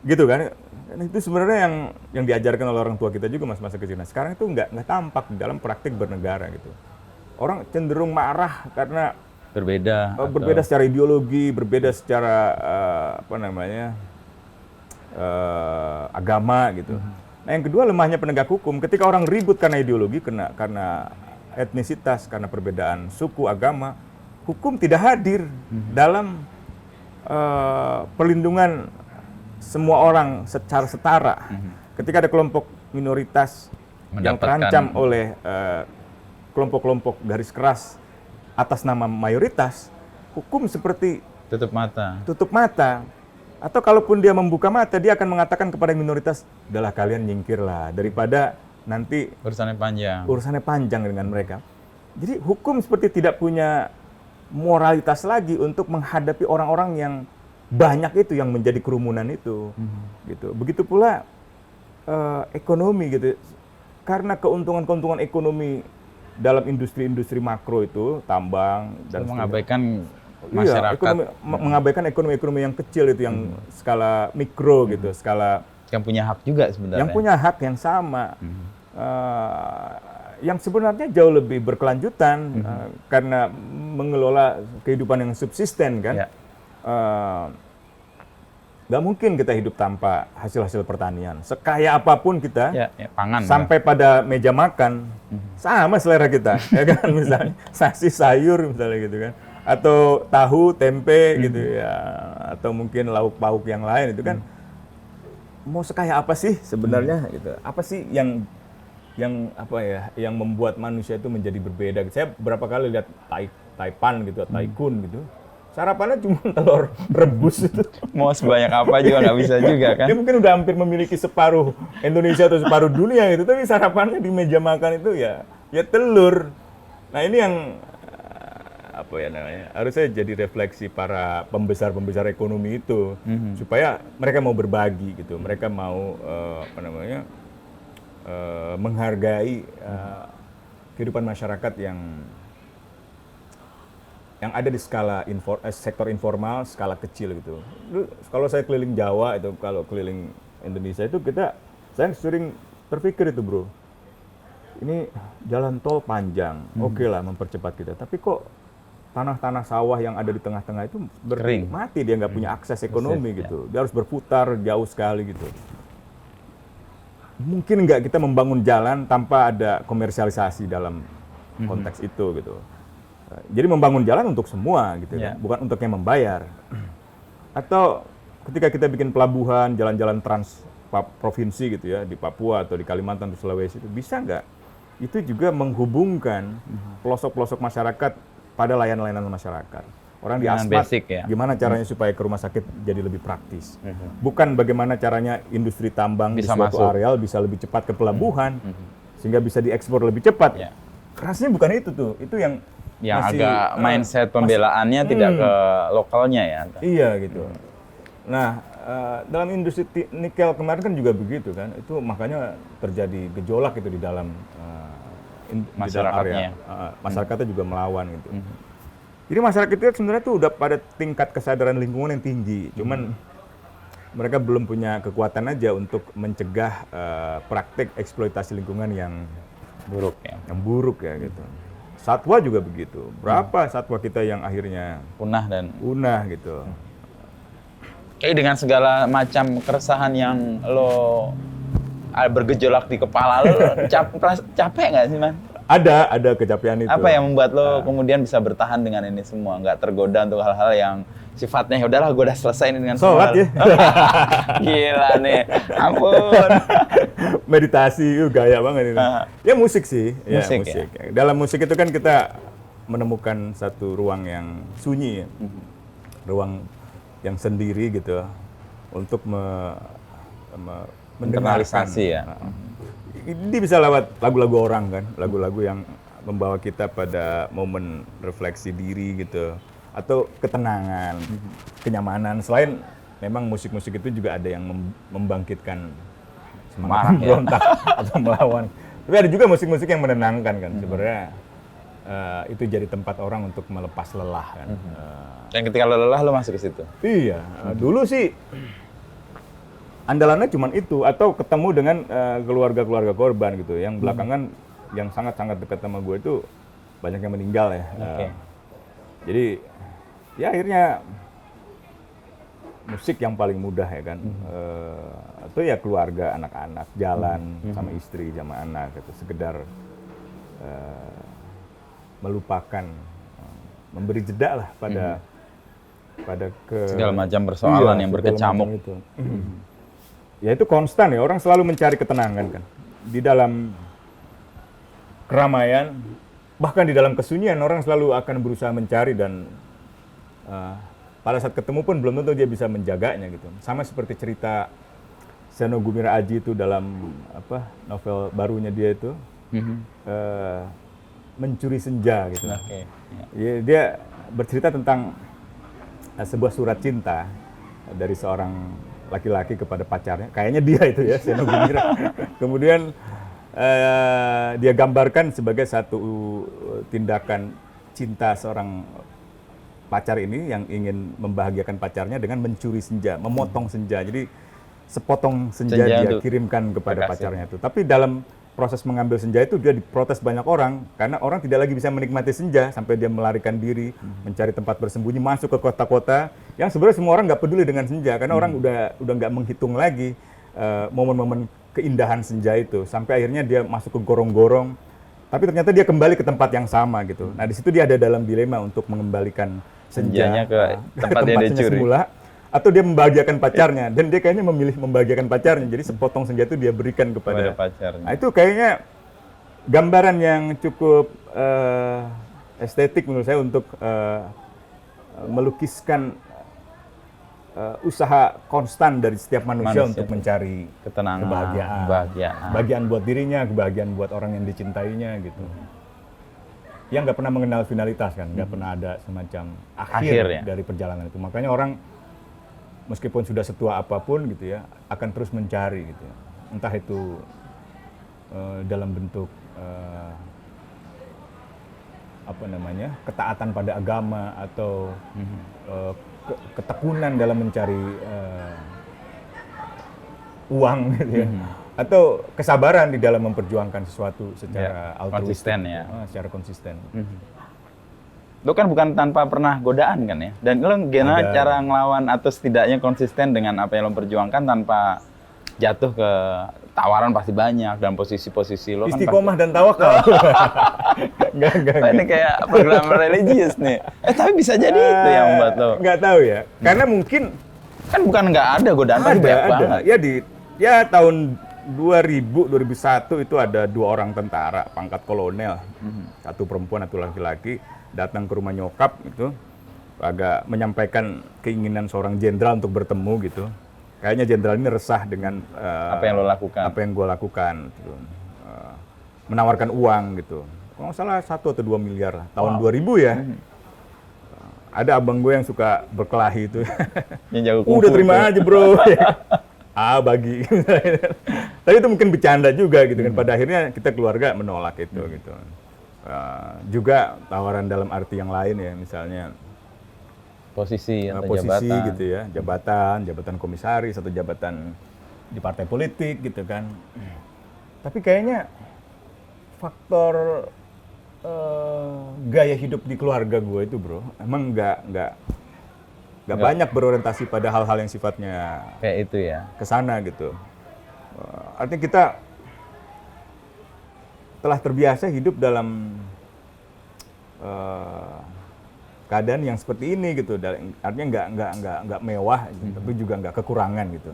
S1: gitu kan. Dan itu sebenarnya yang diajarkan oleh orang tua kita juga masa kecil. Nah sekarang itu nggak tampak dalam praktik bernegara gitu. Orang cenderung marah karena berbeda secara ideologi, berbeda secara agama gitu. Nah yang kedua lemahnya penegak hukum. Ketika orang ribut karena ideologi, karena etnisitas, karena perbedaan suku, agama, hukum tidak hadir dalam perlindungan semua orang secara setara. Ketika ada kelompok minoritas yang terancam oleh kelompok-kelompok garis keras atas nama mayoritas, hukum seperti tutup mata. Atau kalaupun dia membuka mata, dia akan mengatakan kepada minoritas, udahlah kalian nyingkirlah, daripada nanti urusannya panjang dengan mereka. Jadi hukum seperti tidak punya moralitas lagi untuk menghadapi orang-orang yang banyak itu, yang menjadi kerumunan itu. Gitu. Begitu pula ekonomi gitu. Karena keuntungan-keuntungan ekonomi dalam industri-industri makro itu, tambang dan
S2: mengabaikan masyarakat,
S1: mengabaikan ekonomi-ekonomi yang kecil itu, yang skala mikro gitu, skala
S2: yang punya hak juga sebenarnya.
S1: Yang punya hak yang sama, yang sebenarnya jauh lebih berkelanjutan karena mengelola kehidupan yang subsisten kan. Nggak mungkin kita hidup tanpa hasil-hasil pertanian. Sekaya apapun kita,
S2: pangan,
S1: sampai pada meja makan, sama selera kita, ya kan, misalnya nasi sayur misalnya gitu kan, atau tahu, tempe gitu ya, atau mungkin lauk pauk yang lain itu kan, mau sekaya apa sih sebenarnya gitu? Apa sih yang membuat manusia itu menjadi berbeda? Saya berapa kali lihat Taipan gitu, Taikun gitu. Sarapannya cuma telur rebus itu.
S2: Mau sebanyak apa juga nggak bisa juga kan.
S1: Dia mungkin udah hampir memiliki separuh Indonesia atau separuh dunia gitu, tapi sarapannya di meja makan itu ya telur. Nah ini yang harusnya jadi refleksi para pembesar ekonomi itu, supaya mereka mau berbagi gitu, mereka mau menghargai kehidupan masyarakat yang ada di skala sektor informal, skala kecil gitu. Kalau saya keliling Jawa itu, kalau keliling Indonesia itu saya sering berpikir itu bro, ini jalan tol panjang, oke lah mempercepat kita, tapi kok tanah-tanah sawah yang ada di tengah-tengah itu
S2: kering,
S1: mati, dia nggak punya akses ekonomi gitu, dia harus berputar jauh sekali gitu. Mungkin nggak kita membangun jalan tanpa ada komersialisasi dalam konteks itu gitu. Jadi membangun jalan untuk semua gitu kan, bukan untuk yang membayar. Atau ketika kita bikin pelabuhan, jalan-jalan trans provinsi gitu ya, di Papua atau di Kalimantan atau Sulawesi, itu bisa nggak itu juga menghubungkan pelosok-pelosok masyarakat pada layanan-layanan masyarakat. Orang di asmat, gimana caranya supaya ke rumah sakit jadi lebih praktis. Bukan bagaimana caranya industri tambang bisa di suatu areal bisa lebih cepat ke pelabuhan, sehingga bisa diekspor lebih cepat. Kerasnya bukan itu tuh, itu yang
S2: agak mindset pembelaannya tidak ke lokalnya ya.
S1: Iya gitu. Nah, dalam industri nikel kemarin kan juga begitu kan, itu makanya terjadi gejolak itu di dalam
S2: masyarakatnya.
S1: Masyarakatnya juga melawan gitu. Jadi masyarakat itu sebenarnya tuh udah pada tingkat kesadaran lingkungan yang tinggi, cuman mereka belum punya kekuatan aja untuk mencegah praktik eksploitasi lingkungan yang buruk ya gitu. Satwa juga begitu. Berapa satwa kita yang akhirnya punah gitu.
S2: Kayak dengan segala macam keresahan yang lo bergejolak di kepala lo, capek nggak sih, Man?
S1: Ada kecapean itu.
S2: Apa yang membuat lo kemudian bisa bertahan dengan ini semua, nggak tergoda untuk hal-hal yang sifatnya ya udahlah gue udah selesai ini dengan
S1: sholat ya.
S2: Gila nih, ampun.
S1: Meditasi, gaya banget ini. Ya musik sih.
S2: Musik,
S1: musik. Ya. Dalam musik itu kan kita menemukan satu ruang yang sunyi, ya. Ruang yang sendiri gitu untuk
S2: internalisasi ya.
S1: Ini bisa lewat lagu-lagu orang kan, lagu-lagu yang membawa kita pada momen refleksi diri gitu, atau ketenangan, kenyamanan. Selain memang musik-musik itu juga ada yang membangkitkan semangat memberontak atau melawan. Tapi ada juga musik-musik yang menenangkan kan, sebenarnya itu jadi tempat orang untuk melepas lelah kan.
S2: Dan ketika lo lelah lo masuk ke situ.
S1: Iya, dulu sih andalannya cuma itu, atau ketemu dengan keluarga-keluarga korban gitu. Yang belakangan yang sangat-sangat dekat sama gue itu banyak yang meninggal ya. Jadi ya akhirnya musik yang paling mudah ya kan. Atau ya keluarga, anak-anak, jalan sama istri, sama anak gitu. Sekedar melupakan, memberi jeda lah pada
S2: segala macam persoalan yang berkecamuk
S1: itu. Ya itu konstan ya, orang selalu mencari ketenangan kan. Di dalam keramaian, bahkan di dalam kesunyian orang selalu akan berusaha mencari, dan pada saat ketemu pun belum tentu dia bisa menjaganya gitu. Sama seperti cerita Seno Gumira Aji itu dalam novel barunya dia itu, Mencuri Senja gitu. Ya, dia bercerita tentang sebuah surat cinta dari seorang laki-laki kepada pacarnya, kayaknya dia itu ya, Seno Gumira. Kemudian dia gambarkan sebagai satu tindakan cinta seorang pacar ini yang ingin membahagiakan pacarnya dengan mencuri senja, memotong senja. Jadi sepotong senja dia kirimkan kepada pacarnya itu. Tapi dalam proses mengambil senja itu dia diprotes banyak orang, karena orang tidak lagi bisa menikmati senja sampai dia melarikan diri, mencari tempat bersembunyi, masuk ke kota-kota yang sebenarnya semua orang nggak peduli dengan senja, karena orang udah nggak menghitung lagi momen-momen keindahan senja itu, sampai akhirnya dia masuk ke gorong-gorong, tapi ternyata dia kembali ke tempat yang sama gitu. Nah di situ dia ada dalam dilema untuk mengembalikan senjanya
S2: ke tempatnya dia curi
S1: semula, atau dia membahagiakan pacarnya, dan dia kayaknya memilih membahagiakan pacarnya, jadi sepotong senja itu dia berikan kepada pacarnya. Nah itu kayaknya gambaran yang cukup estetik menurut saya untuk melukiskan usaha konstan dari setiap manusia untuk mencari
S2: ketenangan,
S1: kebahagiaan buat dirinya, kebahagiaan buat orang yang dicintainya gitu. Yang nggak pernah mengenal finalitas kan, nggak pernah ada semacam akhir dari perjalanan itu. Makanya orang meskipun sudah setua apapun gitu ya, akan terus mencari gitu ya. Entah itu dalam bentuk ketaatan pada agama, atau ketekunan dalam mencari uang gitu ya. Atau kesabaran di dalam memperjuangkan sesuatu secara
S2: konsisten ya.
S1: Secara konsisten.
S2: Lo kan bukan tanpa pernah godaan kan ya? Dan lo gimana cara ngelawan atau setidaknya konsisten dengan apa yang lo perjuangkan tanpa jatuh ke tawaran pasti banyak, dan posisi-posisi lo kan
S1: istiqomah dan tawakal. Enggak.
S2: Ini kayak program religius nih. Tapi bisa jadi itu yang membuat lo.
S1: Nggak tahu ya. Karena mungkin
S2: kan bukan nggak ada godaan, tapi banyak banget.
S1: Ya tahun 2001 itu ada 2 orang tentara pangkat kolonel, satu perempuan satu laki-laki, datang ke rumah nyokap itu, agak menyampaikan keinginan seorang jenderal untuk bertemu gitu. Kayaknya jenderal ini resah dengan
S2: apa yang lo lakukan,
S1: apa yang gue lakukan gitu. Menawarkan uang gitu, kalau nggak salah 1 atau 2 miliar lah, tahun 2000 ya. Ada abang gue yang suka berkelahi itu,
S2: yang jago
S1: udah terima aja bro. Bagi. Tapi itu mungkin bercanda juga gitu kan. Pada akhirnya kita keluarga menolak itu gitu. Juga tawaran dalam arti yang lain ya, misalnya
S2: posisi
S1: jabatan gitu ya, jabatan komisaris atau jabatan di partai politik gitu kan. Tapi kayaknya faktor gaya hidup di keluarga gue itu bro, emang nggak banyak berorientasi pada hal-hal yang sifatnya
S2: kayak itu ya,
S1: kesana gitu. Artinya kita telah terbiasa hidup dalam keadaan yang seperti ini gitu. Artinya nggak mewah, gitu, tapi juga nggak kekurangan gitu.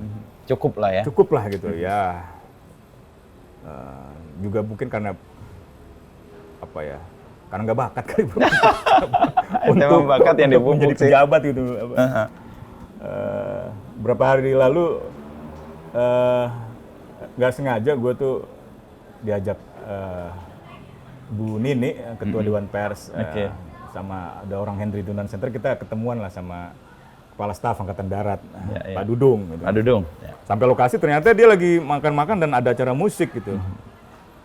S2: Cukup lah ya.
S1: Cukup lah gitu ya. Juga mungkin karena apa ya? Karena nggak bakat kali bro.
S2: Untuk bakat yang dipupuk
S1: menjadi pejabat gitu. Berapa hari lalu nggak sengaja gue tuh diajak Bu Nini, Ketua Dewan Pers, sama ada orang Henry Dunan Center, kita ketemuan lah sama Kepala Staf Angkatan Darat, Pak Dudung. Gitu.
S2: Pak Dudung.
S1: Sampai lokasi ternyata dia lagi makan-makan dan ada acara musik gitu.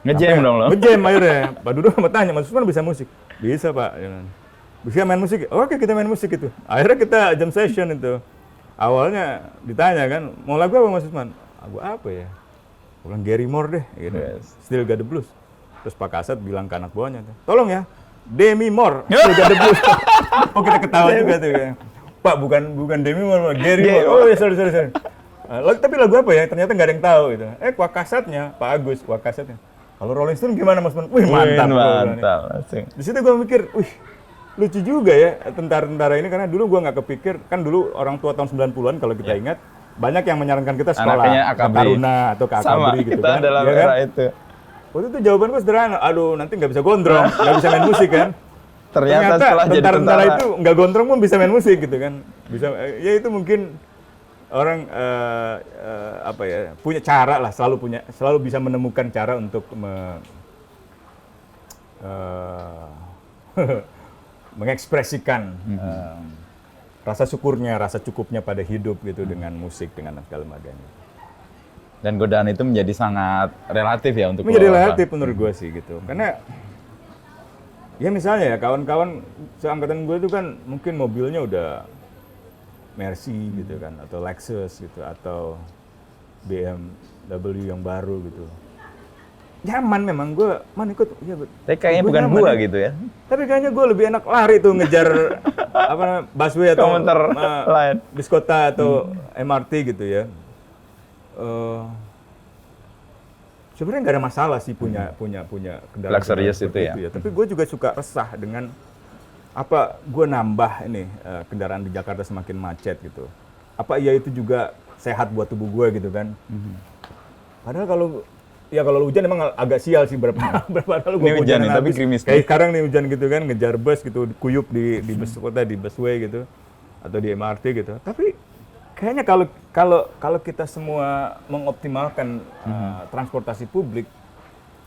S2: Ngejam dong lo?
S1: Ngejam akhirnya. Pak Dudung bertanya, Mas Usman bisa musik? Bisa Pak. Bisa main musik? Oke, kita main musik itu. Akhirnya kita jam session itu. Awalnya ditanya kan, mau lagu apa Mas Usman? Lagu apa ya? Gue bilang Gary Moore deh, gitu. Still Got the Blues. Terus Pak Kasat bilang ke anak buahnya, tolong ya, Demi Moore, Still Got the Blues. Oh kita ketawa juga tuh kan. Pak bukan Demi Moore, Gary Moore. Oh ya sorry. Tapi lagu apa ya? Ternyata nggak ada yang tahu gitu. Pak Kasatnya, Pak Agus, Pak Kasatnya. Kalau Rolling Stone gimana Mas? Wih mantap. Di situ gue mikir, wih lucu juga ya tentara-tentara ini, karena dulu gue nggak kepikir, kan dulu orang tua tahun 90-an kalau kita ingat, banyak yang menyarankan kita sekolah ke Taruna atau ke Akabri gitu kan. Sama, kita dalam era itu. Waktu itu jawaban gue sederhana, aduh nanti nggak bisa gondrong, nggak bisa main musik kan.
S2: Ternyata setelah jadi
S1: tentara itu nggak gondrong pun bisa main musik gitu kan. Bisa, ya itu mungkin orang apa ya, punya cara lah, selalu bisa menemukan cara untuk mengekspresikan rasa syukurnya, rasa cukupnya pada hidup gitu dengan musik, dengan segala macamnya.
S2: Dan godaan itu menjadi sangat relatif ya untuk
S1: menjadi relatif menurut gue sih gitu. Karena ya misalnya ya kawan-kawan seangkatan gue itu kan mungkin mobilnya udah Mercy gitu kan, atau Lexus gitu, atau BMW yang baru gitu. Nyaman memang gue, ikut. Ya,
S2: tapi kayaknya bukan gua gitu ya.
S1: Tapi kayaknya gue lebih enak lari tuh ngejar busway atau bis kota atau MRT gitu ya. Sebenarnya nggak ada masalah sih punya kendaraan
S2: luxurious itu ya.
S1: Tapi gue juga suka resah dengan gue nambah ini kendaraan di Jakarta semakin macet gitu. Apa iya itu juga sehat buat tubuh gue gitu kan? Padahal kalau hujan emang agak sial sih berapa kali gue hujan
S2: tapi gerimis.
S1: Kayak sekarang nih hujan gitu kan, ngejar bus gitu, kuyup di bus kota, di busway gitu, atau di MRT gitu. Tapi kayaknya kalau kita semua mengoptimalkan transportasi publik,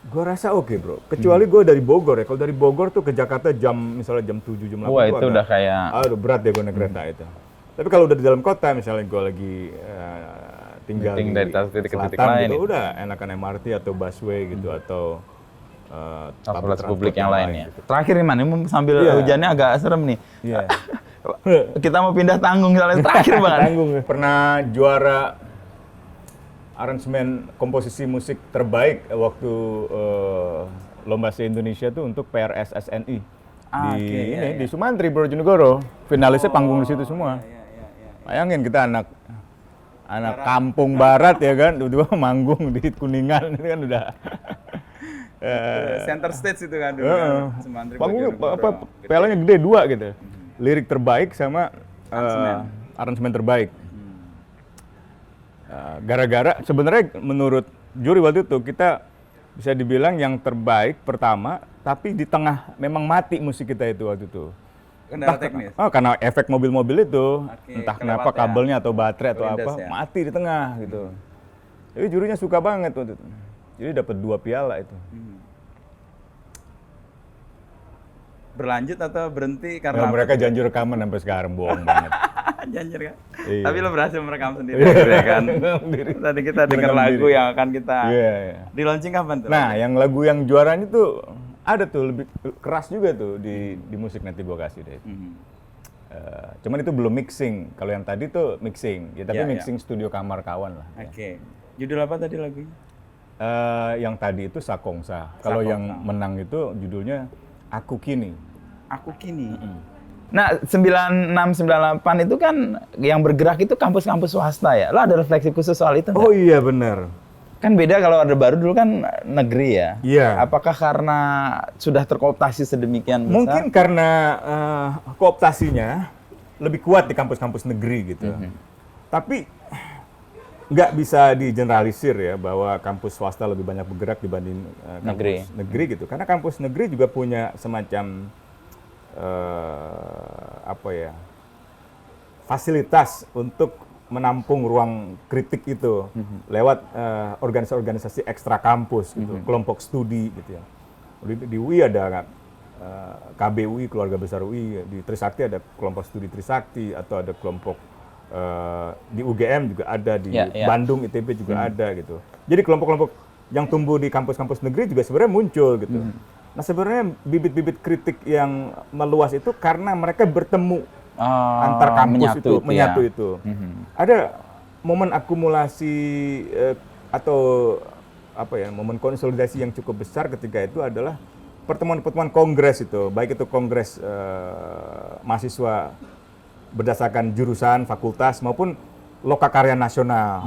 S1: gue rasa oke bro. Kecuali gue dari Bogor ya. Kalau dari Bogor tuh ke Jakarta misalnya jam 7, jam 8.
S2: Wah itu udah kayak...
S1: Aduh berat deh gue naik kereta itu. Tapi kalau udah di dalam kota, misalnya gue lagi tinggal di
S2: titik
S1: selatan gitu, udah enakan MRT atau busway gitu, atau
S2: transportasi publik yang lainnya. Gitu. Terakhir nih Man, sambil hujannya agak serem nih.
S1: Iya.
S2: Kita mau pindah tanggung misalnya terakhir banget.
S1: Tanggung. Pernah juara aransemen komposisi musik terbaik waktu Lomba Se-Indonesia tuh untuk PRS SNI di Sumantri, Bojonegoro. Finalisnya panggung di situ semua. Bayangin kita anak kampung barat ya kan, tiba-tiba manggung di Kuningan, itu kan udah
S2: center stage itu kan dulu kan. Sumantri,
S1: panggung pialanya gede 2 gitu. Lirik terbaik sama aransemen terbaik. Gara-gara sebenarnya menurut juri waktu itu kita bisa dibilang yang terbaik pertama, tapi di tengah memang mati musik kita itu waktu itu.
S2: Kendala teknis?
S1: Karena efek mobil-mobil itu, entah kenapa kabelnya atau baterai atau apa, mati di tengah gitu. Jadi jurinya suka banget waktu itu. Jadi dapat 2 piala itu.
S2: Berlanjut atau berhenti karena
S1: mereka janji rekaman sampai sekarang, bohong banget.
S2: Janji kan?
S1: Iya.
S2: Tapi lo berhasil merekam sendiri ya kan? Tadi kita dengar lagu yang akan kita di launching kapan tuh?
S1: Nah, yang lagu yang juaranya tuh ada tuh lebih keras juga tuh di musik, nanti gua kasih deh. Cuman itu belum mixing. Kalau yang tadi tuh mixing, ya tapi mixing studio kamar kawan lah.
S2: Oke. Judul apa tadi lagunya?
S1: Yang tadi itu Sakongsa. Kalau yang menang itu judulnya Aku Kini.
S2: Aku Kini. Nah, 9698 itu kan yang bergerak itu kampus-kampus swasta ya. Lo ada refleksi khusus soal itu nggak?
S1: Oh iya benar.
S2: Kan beda kalau Orde Baru dulu kan negeri ya.
S1: Iya.
S2: Apakah karena sudah terkooptasi sedemikian besar?
S1: Mungkin karena kooptasinya lebih kuat di kampus-kampus negeri gitu. Tapi nggak bisa digeneralisir ya bahwa kampus swasta lebih banyak bergerak dibanding kampus negeri gitu. Karena kampus negeri juga punya semacam fasilitas untuk menampung ruang kritik itu lewat organisasi-organisasi ekstra kampus gitu, kelompok studi gitu ya. Di UI ada KBUI, Keluarga Besar UI, di Trisakti ada kelompok studi Trisakti, atau ada kelompok di UGM juga ada, di Bandung ITB juga ada gitu. Jadi kelompok-kelompok yang tumbuh di kampus-kampus negeri juga sebenarnya muncul gitu. Nah sebenarnya bibit-bibit kritik yang meluas itu karena mereka bertemu antar kampus menyatu itu. Ada momen akumulasi atau momen konsolidasi yang cukup besar ketika itu adalah pertemuan-pertemuan kongres itu, baik itu kongres mahasiswa berdasarkan jurusan, fakultas maupun lokakarya nasional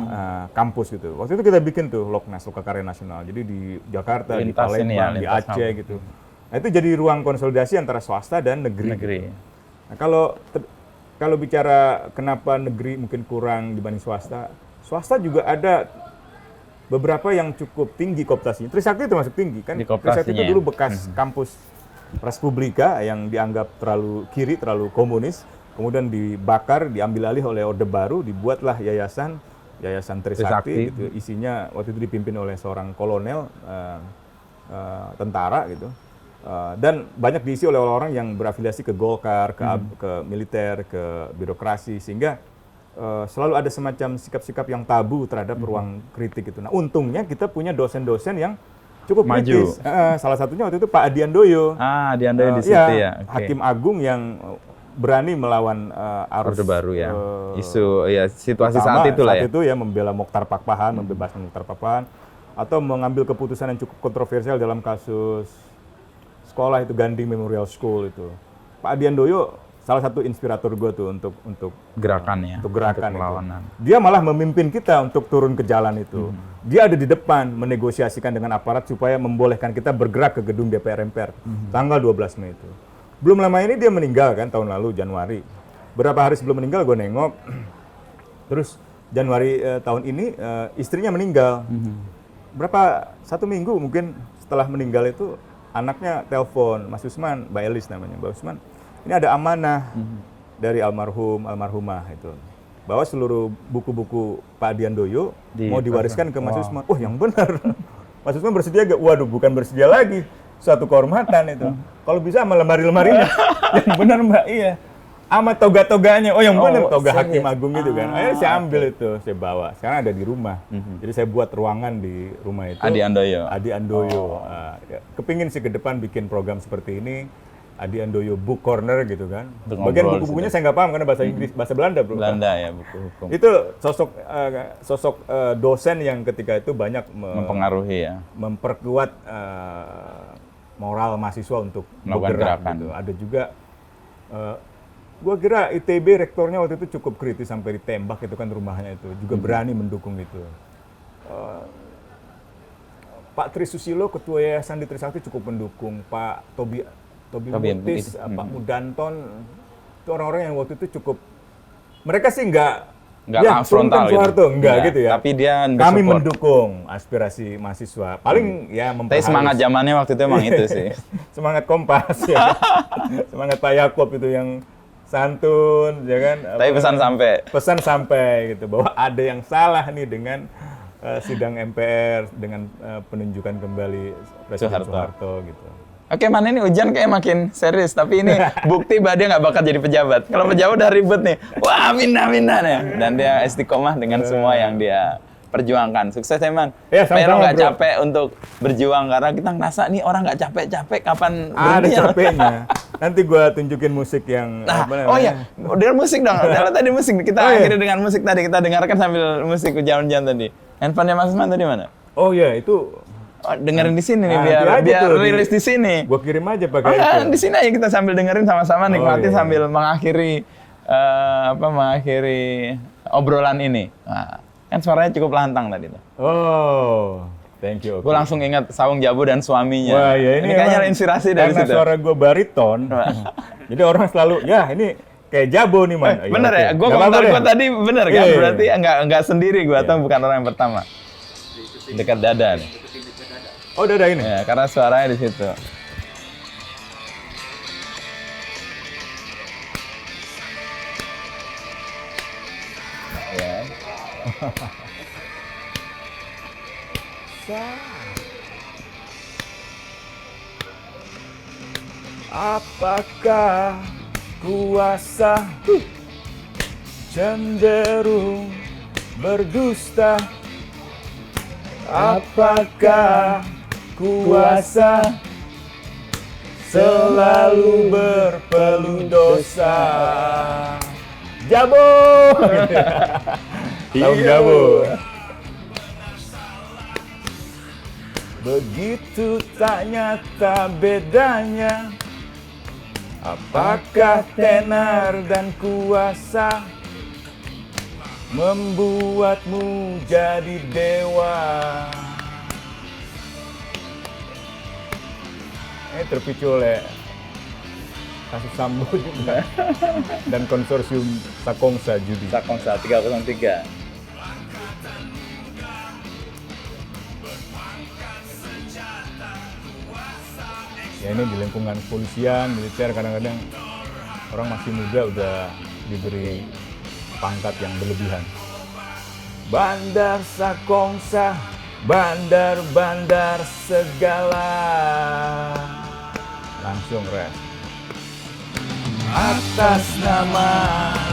S1: kampus gitu. Waktu itu kita bikin tuh Loknas, lokakarya nasional. Jadi di Jakarta, di Palembang, di Aceh gitu. Nah, itu jadi ruang konsolidasi antara swasta dan negeri. Nah, kalau bicara kenapa negeri mungkin kurang dibanding swasta, swasta juga ada beberapa yang cukup tinggi kooptasinya. Trisakti itu masuk tinggi kan. Trisakti itu dulu bekas kampus Respublika yang dianggap terlalu kiri, terlalu komunis. Kemudian dibakar, diambil alih oleh Orde Baru, dibuatlah yayasan Trisakti. Gitu. Isinya waktu itu dipimpin oleh seorang kolonel tentara gitu. Dan banyak diisi oleh orang-orang yang berafiliasi ke Golkar, ke militer, ke birokrasi, sehingga selalu ada semacam sikap-sikap yang tabu terhadap ruang kritik itu. Nah, untungnya kita punya dosen-dosen yang cukup kritis. Salah satunya waktu itu Pak Adi Handoyo.
S2: Adi Handoyo di situ ya.
S1: Hakim Agung yang berani melawan arus
S2: Orde Baru ya. Isu ya situasi saat itu lah ya.
S1: Saat itu ya membela Mokhtar Pakpahan, membebaskan Mokhtar Pakpahan, atau mengambil keputusan yang cukup kontroversial dalam kasus sekolah itu Gandhi Memorial School itu. Pak Adi Handoyo salah satu inspirator gue tuh untuk
S2: gerakan ya.
S1: Untuk gerakan
S2: untuk
S1: itu. Dia malah memimpin kita untuk turun ke jalan itu. Dia ada di depan menegosiasikan dengan aparat supaya membolehkan kita bergerak ke gedung DPR MPR tanggal 12 Mei itu. Belum lama ini dia meninggal kan, tahun lalu Januari. Berapa hari sebelum meninggal gue nengok. Terus Januari tahun ini istrinya meninggal. Satu minggu mungkin setelah meninggal itu anaknya telepon, Mas Usman, Mbak Elis namanya, Mbak Usman, ini ada amanah dari almarhumah itu, bahwa seluruh buku-buku Pak Adi Handoyo mau diwariskan ke Mas Usman. Oh, yang benar. Mas Usman bersedia gak? Waduh, bukan bersedia lagi. Suatu kehormatan itu. Kalau bisa sama lemari-lemarinya. Yang benar Mbak, iya. Sama toga-toganya. Oh, yang benar, toga Hakim Agung itu kan. Akhirnya saya ambil itu, saya bawa. Sekarang ada di rumah. Jadi saya buat ruangan di rumah itu.
S2: Adi
S1: Handoyo. Ya. Kepingin sih ke depan bikin program seperti ini. Adi Handoyo Book Corner gitu kan. Bagian buku-bukunya saya nggak paham karena bahasa Inggris, bahasa Belanda bro.
S2: Belanda ya, buku hukum.
S1: Itu sosok dosen yang ketika itu banyak
S2: mempengaruhi ya.
S1: Memperkuat moral mahasiswa untuk bergerak gitu. Ada juga gua kira ITB rektornya waktu itu cukup kritis sampai ditembak itu kan rumahnya itu, juga berani mendukung itu. Pak Tri Susilo ketua yayasan di Trisakti cukup mendukung, Pak Tobi Mutis, Pak Mudanton, itu orang-orang yang waktu itu cukup, mereka sih nggak
S2: frontal
S1: gitu, enggak gitu ya.
S2: Tapi
S1: kami mendukung aspirasi mahasiswa. Paling ya
S2: tapi semangat zamannya waktu itu emang itu sih.
S1: Semangat Kompas ya. Semangat Pak Yaakob itu yang santun, ya kan.
S2: Tapi
S1: pesan sampai gitu bahwa ada yang salah nih dengan sidang MPR, dengan penunjukan kembali Presiden Soeharto gitu.
S2: Oke, Man, ini Ujan kayak makin serius, tapi ini bukti bahwa dia nggak bakal jadi pejabat. Kalau pejabat udah ribet nih, wah mindah ya. Dan dia istiqomah dengan semua yang dia perjuangkan. Sukses ya, Man.
S1: Ya,
S2: Pero nggak capek untuk berjuang, karena kita ngerasa nih orang nggak capek-capek, kapan
S1: ada capeknya. Nanti gue tunjukin musik yang
S2: oh iya, dengan musik dong. Tadi musik, kita akhiri dengan musik tadi. Kita dengarkan sambil musik Ujan-Ujan tadi. Handphonenya Mas Usman tadi mana?
S1: Oh iya, itu
S2: dengerin di sini nih, biar rilis di sini.
S1: Gua kirim aja pakai itu.
S2: Di sini aja kita sambil dengerin sama-sama, nikmati sambil mengakhiri mengakhiri obrolan ini. Nah, Kan suaranya cukup lantang tadi tuh.
S1: Oh, thank you.
S2: Gue langsung ingat Sawung Jabu dan suaminya.
S1: Wah, ya ini
S2: kayaknya inspirasi dari
S1: karena
S2: situ.
S1: suara gue bariton. Jadi orang selalu, ya ini kayak Jabo nih man.
S2: Bener ya? Gue komentar gue tadi bener kan? Berarti nggak sendiri gue atau bukan orang yang pertama. Dekat dada nih.
S1: Oh, dada ini?
S2: Ya, karena suaranya di situ. Ya.
S1: Apakah kuasa cenderung berdusta? Apakah kuasa selalu berpeluh dosa? Jabo! Sawung Jabo. Begitu tak nyata bedanya, apakah tenar dan kuasa membuatmu jadi dewa? Terpicu oleh kasus Sambo juga dan konsorsium Sakongsa Judi.
S2: Sakongsa 303.
S1: Ya ini di lingkungan kepolisian, militer, kadang-kadang orang masih muda udah diberi pangkat yang berlebihan. Bandar Sakongsa, bandar-bandar segala. Langsung res. Atas nama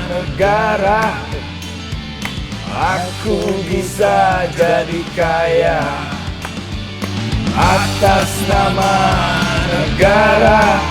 S1: negara, aku bisa jadi kaya. Atas nama negara,